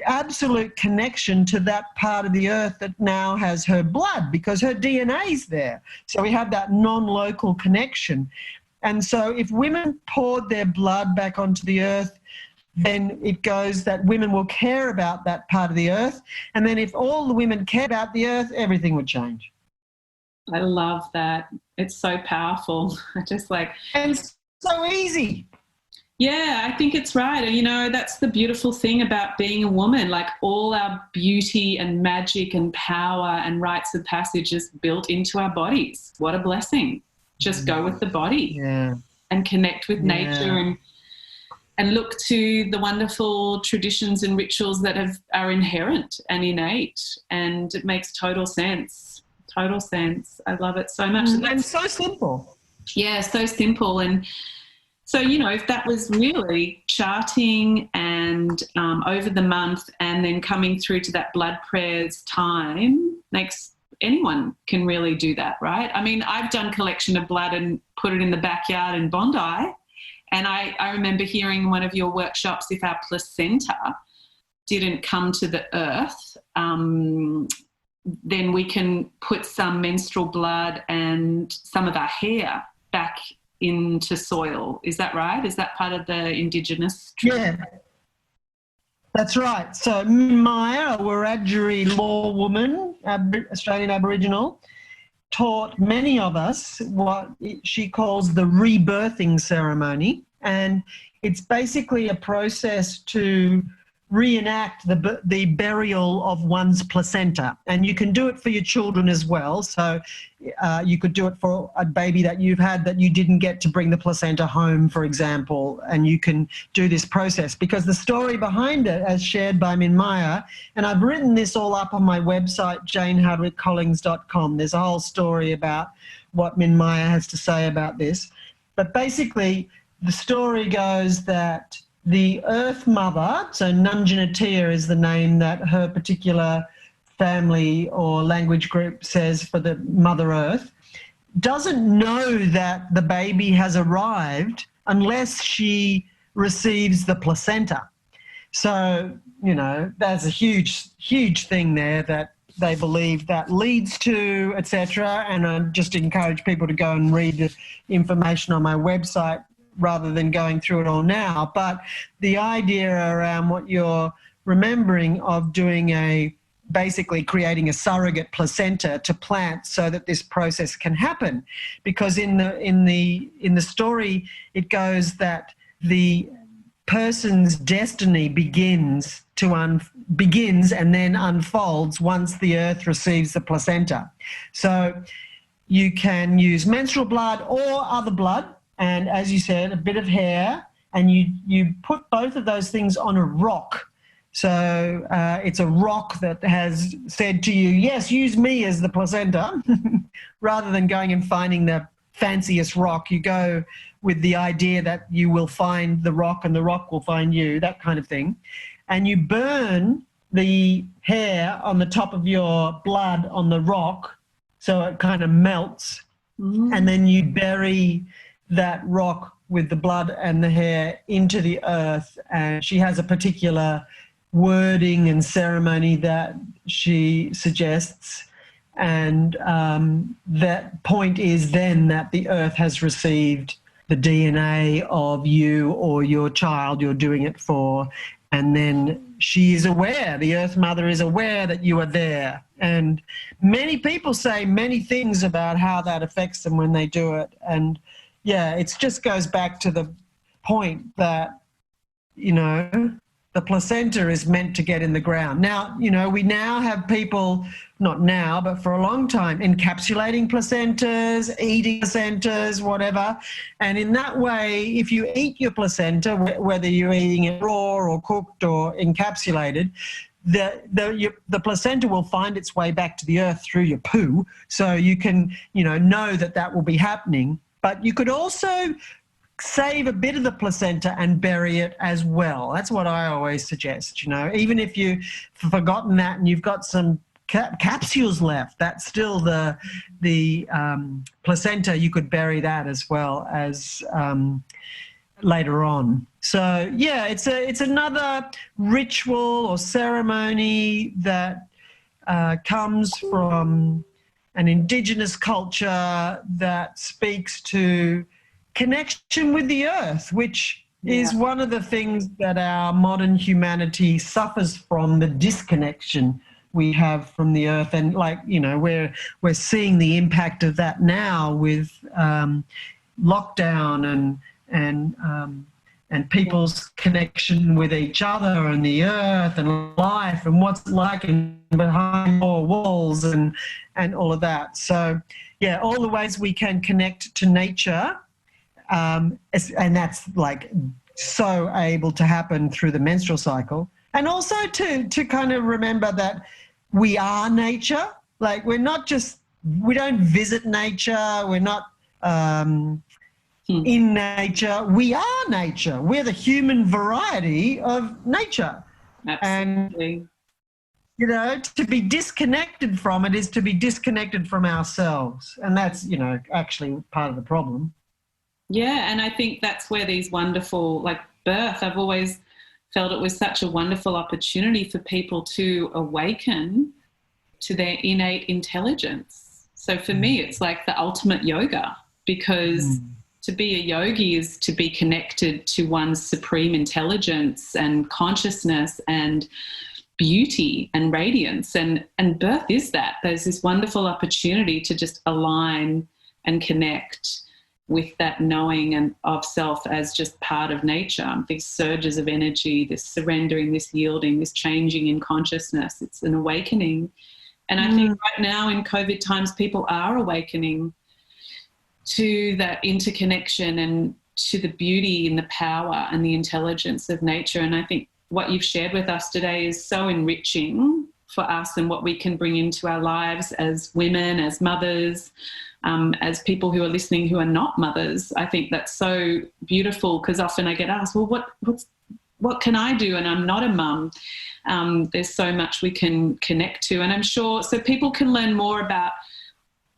absolute connection to that part of the earth that now has her blood, because her DNA is there. So we have that non-local connection. And so if women poured their blood back onto the earth, then it goes that women will care about that part of the earth. And then if all the women care about the earth, everything would change. I love that. It's so powerful. And so easy. Yeah, I think it's right. And, you know, that's the beautiful thing about being a woman. Like, all our beauty and magic and power and rites of passage is built into our bodies. What a blessing. Just go with the body. Yeah. And connect with nature, and look to the wonderful traditions and rituals that are inherent and innate. And it makes total sense. Total sense. I love it so much. And so simple. Yeah, so simple. And so, you know, if that was really charting and over the month, and then coming through to that blood prayers time, anyone can really do that, right? I mean, I've done collection of blood and put it in the backyard in Bondi. And I remember hearing in one of your workshops, if our placenta didn't come to the earth, then we can put some menstrual blood and some of our hair back into soil. Is that right? Is that part of the Indigenous tradition? Yeah, that's right. So Maya, a Wiradjuri law woman, Australian Aboriginal, taught many of us what she calls the rebirthing ceremony. And it's basically a process to reenact the burial of one's placenta. And you can do it for your children as well. So you could do it for a baby that you've had that you didn't get to bring the placenta home, for example, and you can do this process. Because the story behind it, as shared by Minmaya, and I've written this all up on my website, janehardwickecollings.com. There's a whole story about what Minmaya has to say about this. But basically, the story goes that the Earth Mother, so Nunjanatia is the name that her particular family or language group says for the Mother Earth, doesn't know that the baby has arrived unless she receives the placenta. So, you know, there's a huge, huge thing there that they believe that leads to, etc. And I just encourage people to go and read the information on my website rather than going through it all now. But the idea around what you're remembering of doing basically creating a surrogate placenta to plant so that this process can happen, because in the story it goes that the person's destiny begins and then unfolds once the earth receives the placenta. So you can use menstrual blood or other blood, and as you said, a bit of hair, and you put both of those things on a rock. So it's a rock that has said to you, yes, use me as the placenta. Rather than going and finding the fanciest rock, you go with the idea that you will find the rock and the rock will find you, that kind of thing. And you burn the hair on the top of your blood on the rock so it kind of melts. Mm. And then you bury that rock with the blood and the hair into the earth. And she has a particular wording and ceremony that she suggests. And that point is then that the earth has received the DNA of you or your child you're doing it for. And then she is aware, the Earth Mother is aware that you are there. And many people say many things about how that affects them when they do it. And yeah, it just goes back to the point that, you know, the placenta is meant to get in the ground. Now, we now have people, not now, but for a long time, encapsulating placentas, eating placentas, whatever. And in that way, if you eat your placenta, whether you're eating it raw or cooked or encapsulated, the placenta will find its way back to the earth through your poo. So you can, know that will be happening. But you could also save a bit of the placenta and bury it as well. That's what I always suggest, even if you've forgotten that and you've got some capsules left, that's still the placenta. You could bury that as well as later on. So yeah, it's another ritual or ceremony that comes from an Indigenous culture that speaks to connection with the earth, which is one of the things that our modern humanity suffers from, the disconnection we have from the earth. And we're seeing the impact of that now with lockdown and people's connection with each other and the earth and life and what's like behind more walls and all of that. So yeah, all the ways we can connect to nature. And that's so able to happen through the menstrual cycle. And also to kind of remember that we are nature. We don't visit nature. We're not in nature. We are nature. We're the human variety of nature. Absolutely. And, to be disconnected from it is to be disconnected from ourselves. And that's, actually part of the problem. Yeah, and I think that's where these wonderful, birth, I've always felt it was such a wonderful opportunity for people to awaken to their innate intelligence. So for me, it's like the ultimate yoga, because to be a yogi is to be connected to one's supreme intelligence and consciousness and beauty and radiance. And birth is that. There's this wonderful opportunity to just align and connect with that knowing and of self as just part of nature. These surges of energy, this surrendering, this yielding, this changing in consciousness. It's an awakening. And I think right now in COVID times, people are awakening to that interconnection and to the beauty and the power and the intelligence of nature. And I think what you've shared with us today is so enriching for us and what we can bring into our lives as women, as mothers, as people who are listening who are not mothers. I think that's so beautiful, because often I get asked, well, what can I do? And I'm not a mum. There's so much we can connect to. And I'm sure, so people can learn more about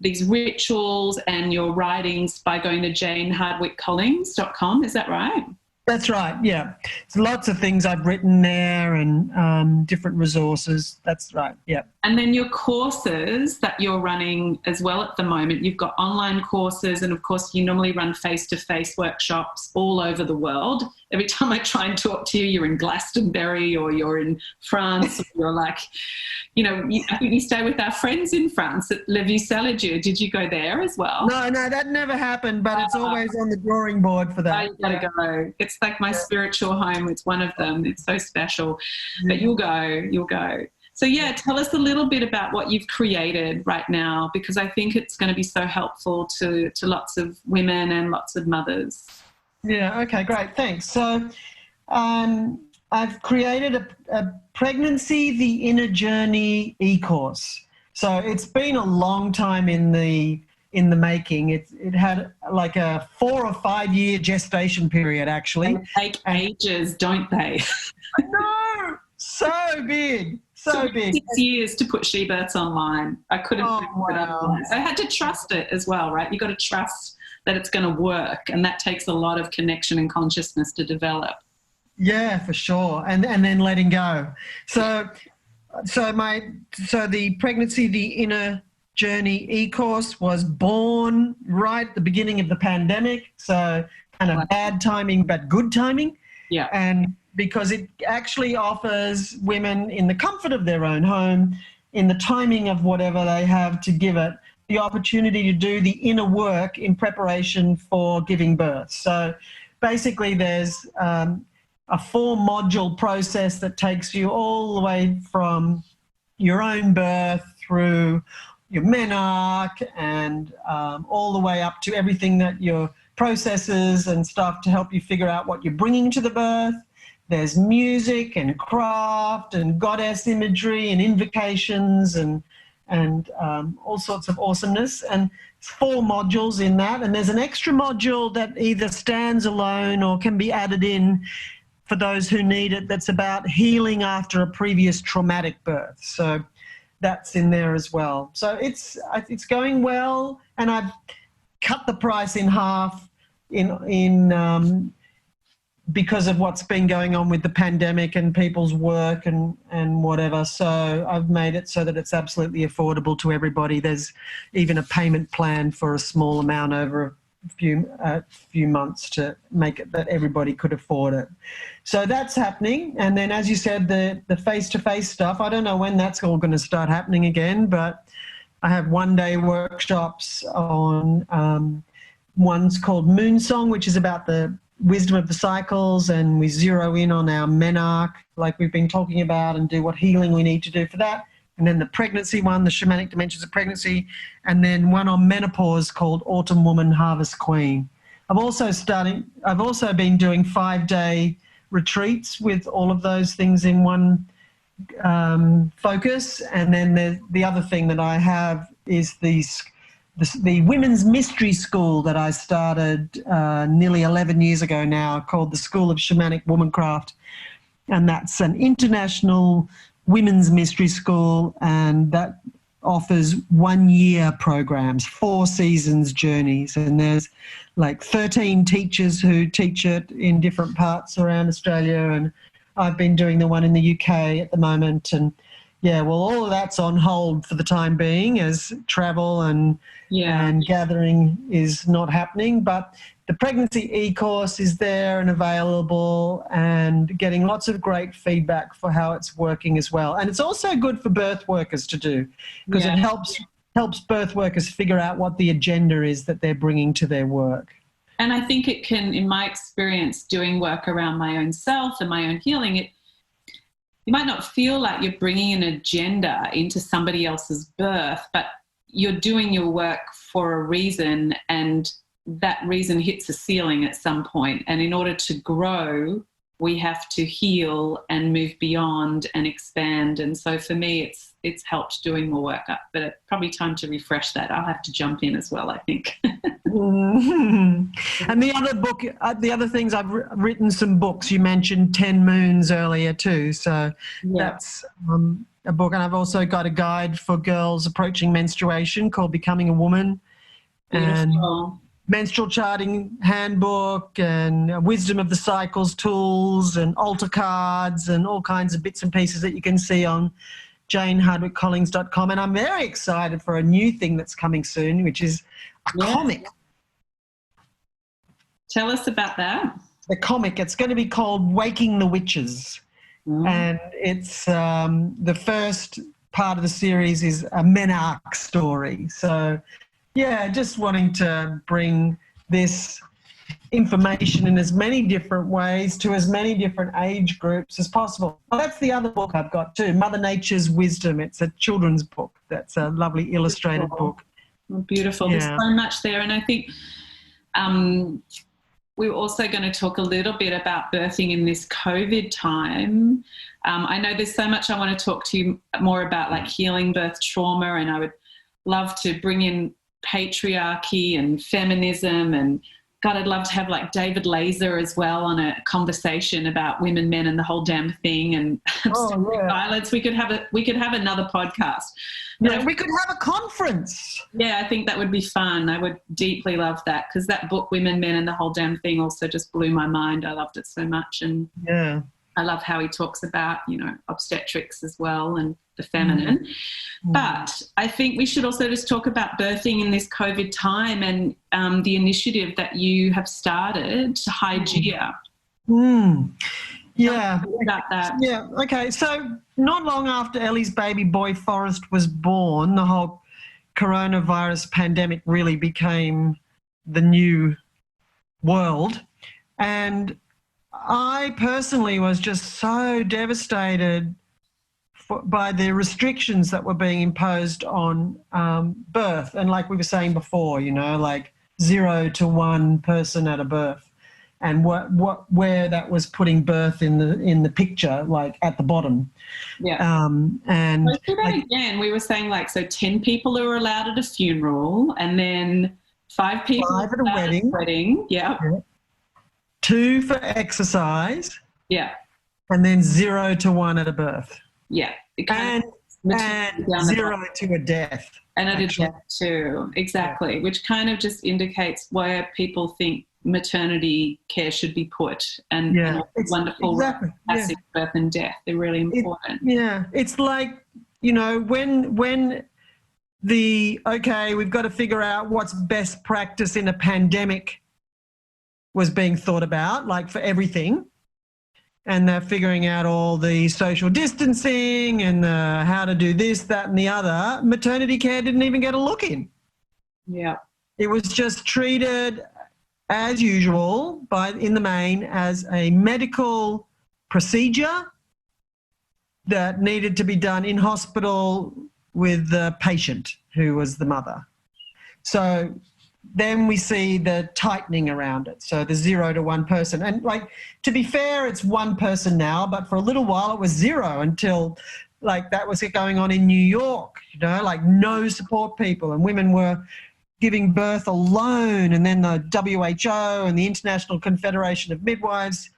these rituals and your writings by going to janehardwickecollings.com. Is that right? That's right, yeah. There's lots of things I've written there and different resources. That's right, yeah. And then your courses that you're running as well at the moment, you've got online courses, and of course you normally run face-to-face workshops all over the world. Every time I try and talk to you, you're in Glastonbury or you're in France, or you're I think you stay with our friends in France at Le Vieux-Saladieu. Did you go there as well? No, that never happened, but it's always on the drawing board for that. You gotta go. It's like my spiritual home. It's one of them. It's so special. But you'll go. So yeah, tell us a little bit about what you've created right now, because I think it's going to be so helpful to lots of women and lots of mothers. Yeah, okay, great, thanks. So I've created a Pregnancy, the Inner Journey e-course. So it's been a long time in the making. It had like a 4 or 5 year gestation period, actually. They take ages, don't they? I know, so big. So big. 6 years to put She Births online. I couldn't put it otherwise. I had to trust it as well, right? You've got to trust that it's going to work, and that takes a lot of connection and consciousness to develop. Yeah, for sure. And then letting go. So the Pregnancy, the Inner Journey e-course was born right at the beginning of the pandemic. So kind of bad timing, but good timing. Yeah. And because it actually offers women, in the comfort of their own home, in the timing of whatever they have to give it, the opportunity to do the inner work in preparation for giving birth. So basically there's a 4-module process that takes you all the way from your own birth through your menarche and all the way up to everything that your processes and stuff to help you figure out what you're bringing to the birth. There's music and craft and goddess imagery and invocations and all sorts of awesomeness. And 4 modules in that. And there's an extra module that either stands alone or can be added in for those who need it, that's about healing after a previous traumatic birth. So that's in there as well. So it's going well, and I've cut the price in half because of what's been going on with the pandemic and people's work and whatever. So I've made it so that it's absolutely affordable to everybody. There's even a payment plan for a small amount over a few months to make it that everybody could afford it. So that's happening. And then, as you said, the face-to-face stuff, I don't know when that's all going to start happening again, but I have 1-day workshops on, one's called Moon Song, which is about the wisdom of the cycles, and we zero in on our menarche, like we've been talking about, and do what healing we need to do for that. And then the pregnancy one, the shamanic dimensions of pregnancy, and then one on menopause called Autumn Woman, Harvest Queen. I've also been doing 5-day retreats with all of those things in one focus. And then the other thing that I have is the Women's Mystery School that I started nearly 11 years ago now, called the School of Shamanic Womancraft. And that's an international women's mystery school, and that offers 1-year programs, 4 seasons journeys. And there's like 13 teachers who teach it in different parts around Australia. And I've been doing the one in the UK at the moment. And yeah, well, all of that's on hold for the time being as travel and gathering is not happening. But the pregnancy e-course is there and available, and getting lots of great feedback for how it's working as well. And it's also good for birth workers to do, because it helps birth workers figure out what the agenda is that they're bringing to their work. And I think it can, in my experience, doing work around my own self and my own healing, you might not feel like you're bringing an agenda into somebody else's birth, but you're doing your work for a reason, and that reason hits a ceiling at some point. And in order to grow, we have to heal and move beyond and expand. And so for me, it's helped doing more work up, but it's probably time to refresh that. I'll have to jump in as well, I think. And the other book, the other things, I've written some books. You mentioned 10 Moons earlier too. So that's a book. And I've also got a guide for girls approaching menstruation called Becoming a Woman. Beautiful. And menstrual charting handbook, and wisdom of the cycles tools, and altar cards, and all kinds of bits and pieces that you can see on janehardwickecollings.com. And I'm very excited for a new thing that's coming soon, which is a comic. Tell us about that. The comic, it's going to be called Waking the Witches. And it's the first part of the series is a menarche story. So yeah, just wanting to bring this information in as many different ways to as many different age groups as possible. Well, that's the other book I've got too, Mother Nature's Wisdom. It's a children's book. That's a lovely illustrated book. Beautiful. There's so much there. And I think we're also going to talk a little bit about birthing in this COVID time. I know there's so much I want to talk to you more about, like healing birth trauma, and I would love to bring in patriarchy and feminism, and God, I'd love to have like David Laser as well on a conversation about women, men, and the whole damn thing, and violence. We could have another podcast. Yeah, we could have a conference. Yeah, I think that would be fun. I would deeply love that, because that book, Women, Men, and the Whole Damn Thing, also just blew my mind. I loved it so much, and I love how he talks about, obstetrics as well and the feminine. But I think we should also just talk about birthing in this COVID time, and the initiative that you have started, Hygeia. Yeah. About that. Yeah. Okay. So not long after Ellie's baby boy Forrest was born, the whole coronavirus pandemic really became the new world. And I personally was just so devastated by the restrictions that were being imposed on birth. And like we were saying before, you know, like 0 to 1 person at a birth, and where that was putting birth in the picture, like at the bottom. Yeah. And let's do that again. We were saying like, so 10 people who were allowed at a funeral, and then 5 people 5 at a wedding. Yeah. 2 for exercise. Yeah. And then 0 to 1 at a birth. Yeah. And 0 to a death. And at a death too. Exactly. Yeah. Which kind of just indicates where people think maternity care should be put, and wonderful passing, birth and death. They're really important. It's like, you know, when we've got to figure out what's best practice in a pandemic was being thought about, like for everything, and they're figuring out all the social distancing and how to do this, that and the other, maternity care didn't even get a look in. Yeah. It was just treated as usual, in the main, as a medical procedure that needed to be done in hospital with the patient, who was the mother. So then we see the tightening around it. So the 0 to 1 person. And like, to be fair, it's 1 person now, but for a little while it was 0 until like that was going on in New York, you know, like no support people, and women were giving birth alone, and then the WHO and the International Confederation of Midwives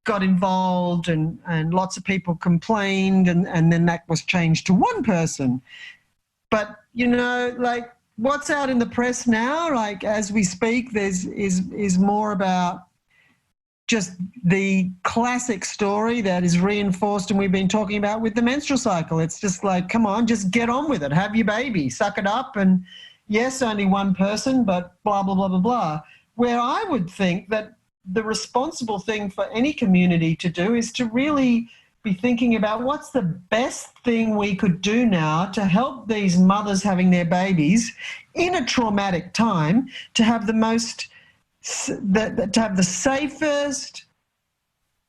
got involved, and lots of people complained, and then that was changed to 1 person. But, you know, like what's out in the press now, like as we speak, is more about just the classic story that is reinforced, and we've been talking about with the menstrual cycle. It's just like, come on, just get on with it. Have your baby, suck it up, and yes, only 1 person, but blah, blah, blah, blah, blah. Where I would think that the responsible thing for any community to do is to really be thinking about what's the best thing we could do now to help these mothers having their babies in a traumatic time to have to have the safest,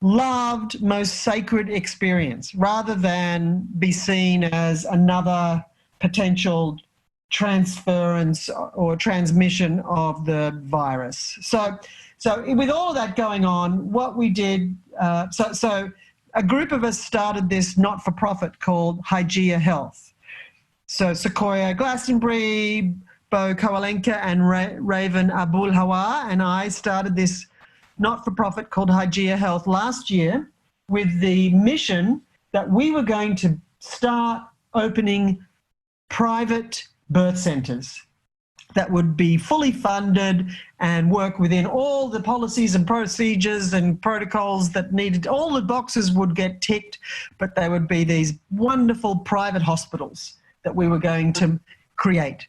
loved, most sacred experience, rather than be seen as another potential transference or transmission of the virus. So with all of that going on, what we did, so a group of us started this not-for-profit called Hygieia Health. So Sequoia Glastonbury, Bo Kowalenka and Raven Abul Hawa and I started this not-for-profit called Hygieia Health last year with the mission that we were going to start opening private birth centres that would be fully funded and work within all the policies and procedures and protocols that needed. All the boxes would get ticked, but they would be these wonderful private hospitals that we were going to create,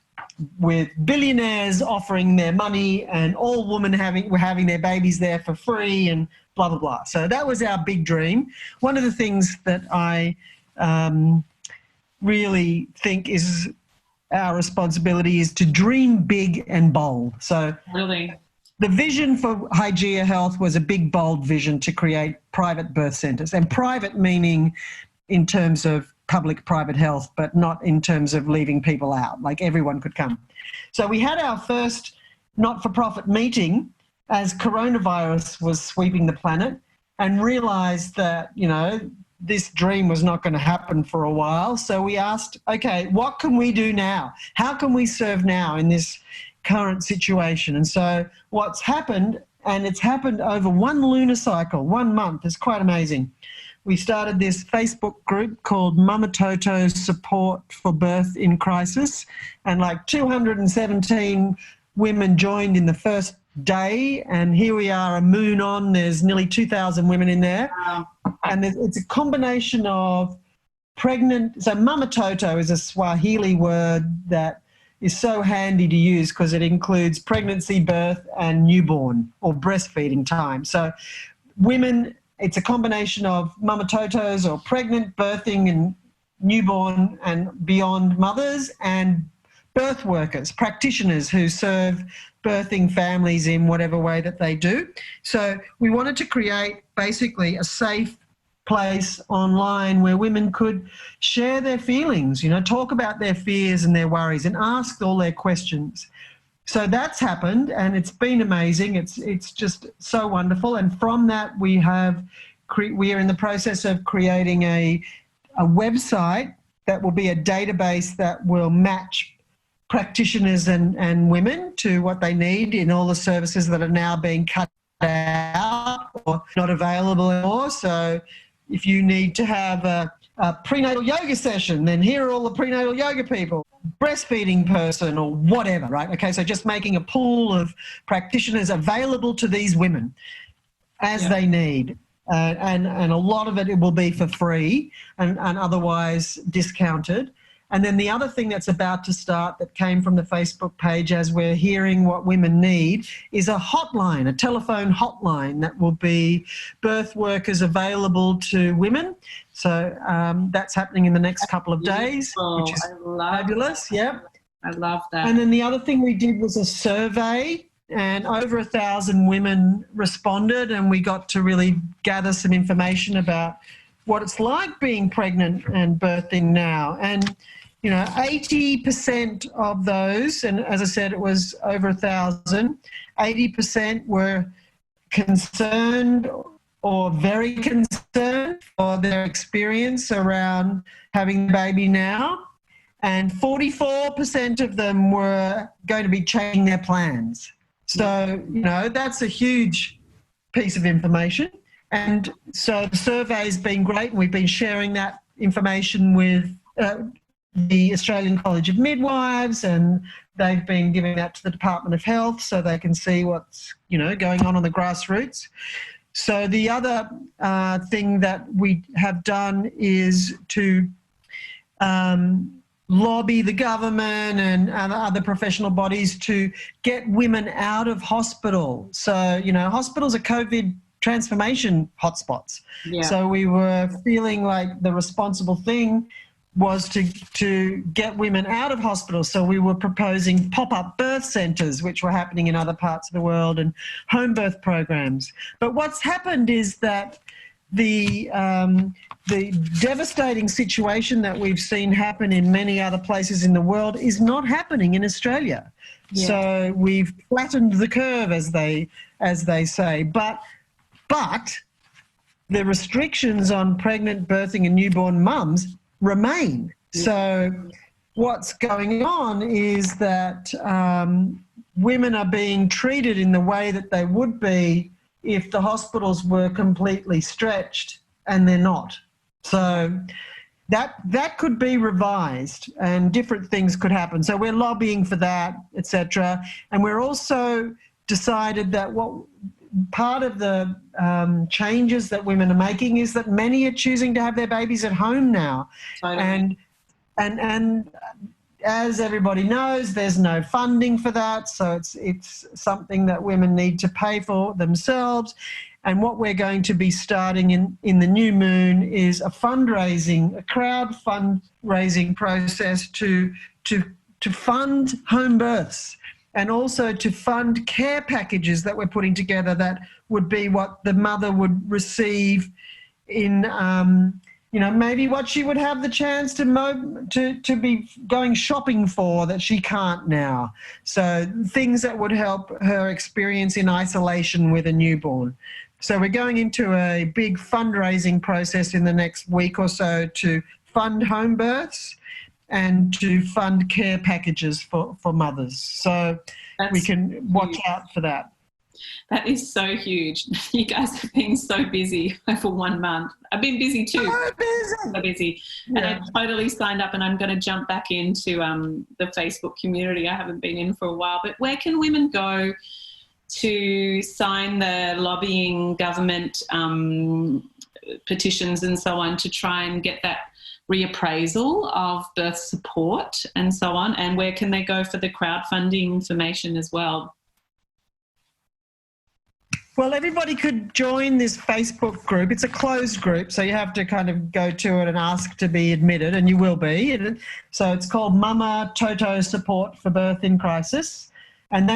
with billionaires offering their money and all women were having their babies there for free and blah, blah, blah. So that was our big dream. One of the things that I really think is our responsibility is to dream big and bold. So really, the vision for Hygieia Health was a big, bold vision to create private birth centres, and private meaning in terms of public-private health, but not in terms of leaving people out, like everyone could come. So we had our first not-for-profit meeting as coronavirus was sweeping the planet, and realised that, you know, this dream was not going to happen for a while. So we asked, okay, what can we do now? How can we serve now in this current situation? And so what's happened, and it's happened over 1 lunar cycle, 1 month, it's quite amazing. We started this Facebook group called Mamatoto Support for Birth in Crisis, and like 217 women joined in the first day, and here we are, a moon on, there's nearly 2,000 women in there. Wow. And it's a combination of pregnant, so Mamatoto is a Swahili word that is so handy to use because it includes pregnancy, birth and newborn or breastfeeding time. So women, it's a combination of Mamatotos or pregnant, birthing and newborn and beyond mothers, and birth workers, practitioners who serve birthing families in whatever way that they do. So we wanted to create basically a safe place online where women could share their feelings, talk about their fears and their worries and ask all their questions. So that's happened, and it's been amazing. It's just so wonderful. And from that, we are in the process of creating a website that will be a database that will match practitioners and women to what they need in all the services that are now being cut out or not available anymore. So if you need to have a prenatal yoga session, then here are all the prenatal yoga people, breastfeeding person or whatever, right? Okay, so just making a pool of practitioners available to these women as they need. And a lot of it will be for free and otherwise discounted. And then the other thing that's about to start that came from the Facebook page as we're hearing what women need is a hotline, a telephone hotline that will be birth workers available to women. So that's happening in the next couple of days, which is fabulous. Yeah, I love that. And then the other thing we did was a survey, and over 1,000 women responded, and we got to really gather some information about what it's like being pregnant and birthing now. And 80% of those, and as I said, it was over 1,000, 80% were concerned or very concerned for their experience around having a baby now. And 44% of them were going to be changing their plans. So, that's a huge piece of information. And so the survey's been great, and we've been sharing that information with the Australian College of Midwives, and they've been giving that to the Department of Health so they can see what's, going on the grassroots. So the other thing that we have done is to lobby the government and other professional bodies to get women out of hospital. So, hospitals are COVID transformation hotspots. Yeah. So we were feeling like the responsible thing was to get women out of hospital. So we were proposing pop-up birth centres, which were happening in other parts of the world, and home birth programs. But what's happened is that the devastating situation that we've seen happen in many other places in the world is not happening in Australia. Yeah. So we've flattened the curve, as they say. But the restrictions on pregnant, birthing and newborn mums remain. So what's going on is that women are being treated in the way that they would be if the hospitals were completely stretched, and they're not. So that could be revised, and different things could happen. So we're lobbying for that, etc. And we're also decided that part of the changes that women are making is that many are choosing to have their babies at home now. Totally. And as everybody knows, there's no funding for that, so it's something that women need to pay for themselves. And what we're going to be starting in the new moon is a crowd fundraising process to fund home births, and also to fund care packages that we're putting together that would be what the mother would receive in, maybe what she would have the chance to be going shopping for that she can't now. So things that would help her experience in isolation with a newborn. So we're going into a big fundraising process in the next week or so to fund home births and to fund care packages for mothers. So we can watch out for that. That is so huge. You guys have been so busy for 1 month. I've been busy too. So busy. Yeah. And I totally signed up, and I'm going to jump back into the Facebook community. I haven't been in for a while. But where can women go to sign the lobbying government petitions and so on to try and get that reappraisal of birth support and so on? And where can they go for the crowdfunding information as well? Well, everybody could join this Facebook group. It's a closed group, so you have to kind of go to it and ask to be admitted, and you will be. So it's called Mama Toto Support for Birth in Crisis. And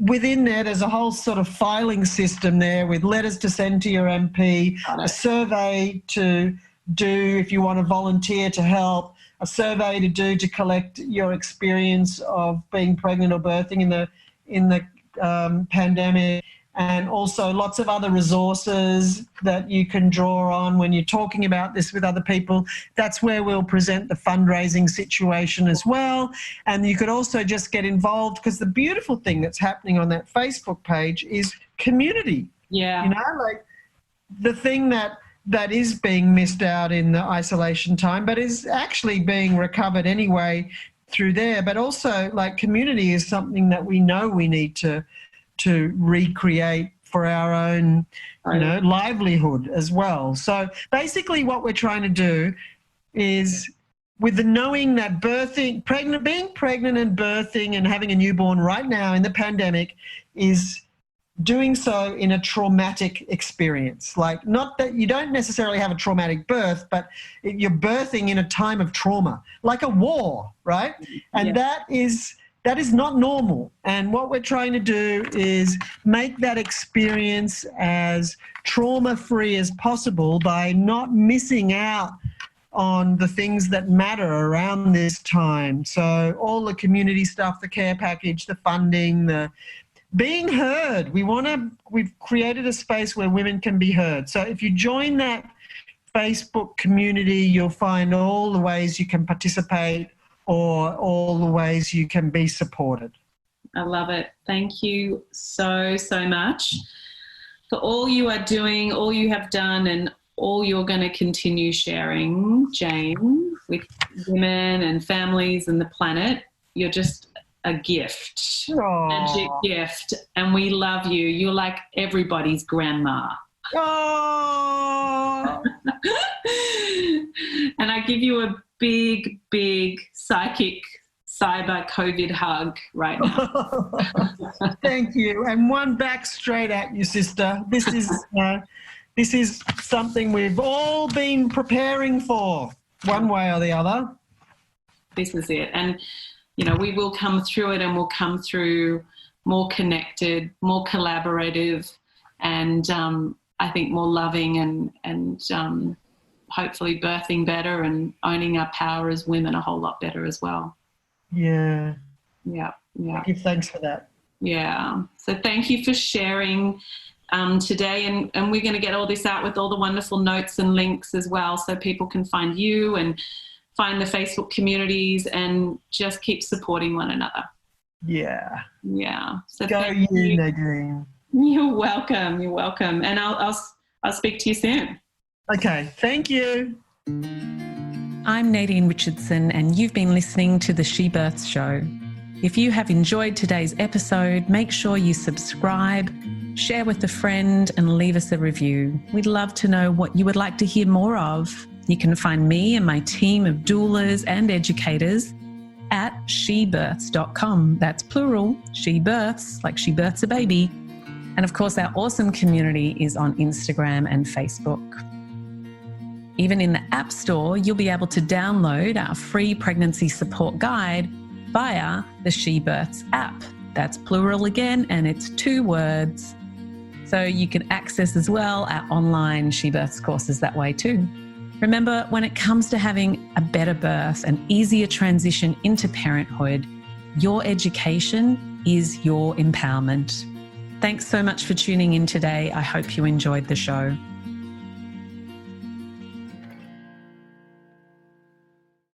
within there's a whole sort of filing system there with letters to send to your MP, a survey to do if you want to volunteer to help, a survey to do to collect your experience of being pregnant or birthing in the pandemic, and also lots of other resources that you can draw on when you're talking about this with other people. That's where we'll present the fundraising situation as well. And you could also just get involved, because the beautiful thing that's happening on that Facebook page is community. Yeah. You know, like the thing that is being missed out in the isolation time, but is actually being recovered anyway through there. But also, like, community is something that we know we need to recreate for our own, livelihood as well. So basically what we're trying to do is, with the knowing that being pregnant and birthing and having a newborn right now in the pandemic is doing so in a traumatic experience. Like, not that you don't necessarily have a traumatic birth, but you're birthing in a time of trauma, like a war, right? And that is not normal. And what we're trying to do is make that experience as trauma-free as possible by not missing out on the things that matter around this time. So all the community stuff, the care package, the funding, the being heard. We've created a space where women can be heard. So if you join that Facebook community, you'll find all the ways you can participate, or all the ways you can be supported. I love it. Thank you so, so much for all you are doing, all you have done, and all you're going to continue sharing, Jane, with women and families and the planet. You're just a gift, magic gift, and we love you. You're like everybody's grandma. Oh. And I give you a big, big psychic cyber COVID hug right now. Thank you. And one back straight at you, sister. This is something we've all been preparing for, one way or the other. This is it. And, we will come through it, and we'll come through more connected, more collaborative, and I think more loving, and hopefully birthing better and owning our power as women a whole lot better as well. Yeah. Yeah. Give thanks for that. Yeah. So thank you for sharing today, and we're going to get all this out with all the wonderful notes and links as well, so people can find you and find the Facebook communities and just keep supporting one another. Yeah. So go you, Nadine. You're welcome. And I'll speak to you soon. Okay, thank you. I'm Nadine Richardson, and you've been listening to the She Births Show. If you have enjoyed today's episode, make sure you subscribe, share with a friend, and leave us a review. We'd love to know what you would like to hear more of. You can find me and my team of doulas and educators at shebirths.com. That's plural, she births, like she births a baby. And of course, our awesome community is on Instagram and Facebook. Even in the App Store, you'll be able to download our free pregnancy support guide via the She Births app. That's plural again, and it's 2 words. So you can access as well our online She Births courses that way too. Remember, when it comes to having a better birth, an easier transition into parenthood, your education is your empowerment. Thanks so much for tuning in today. I hope you enjoyed the show.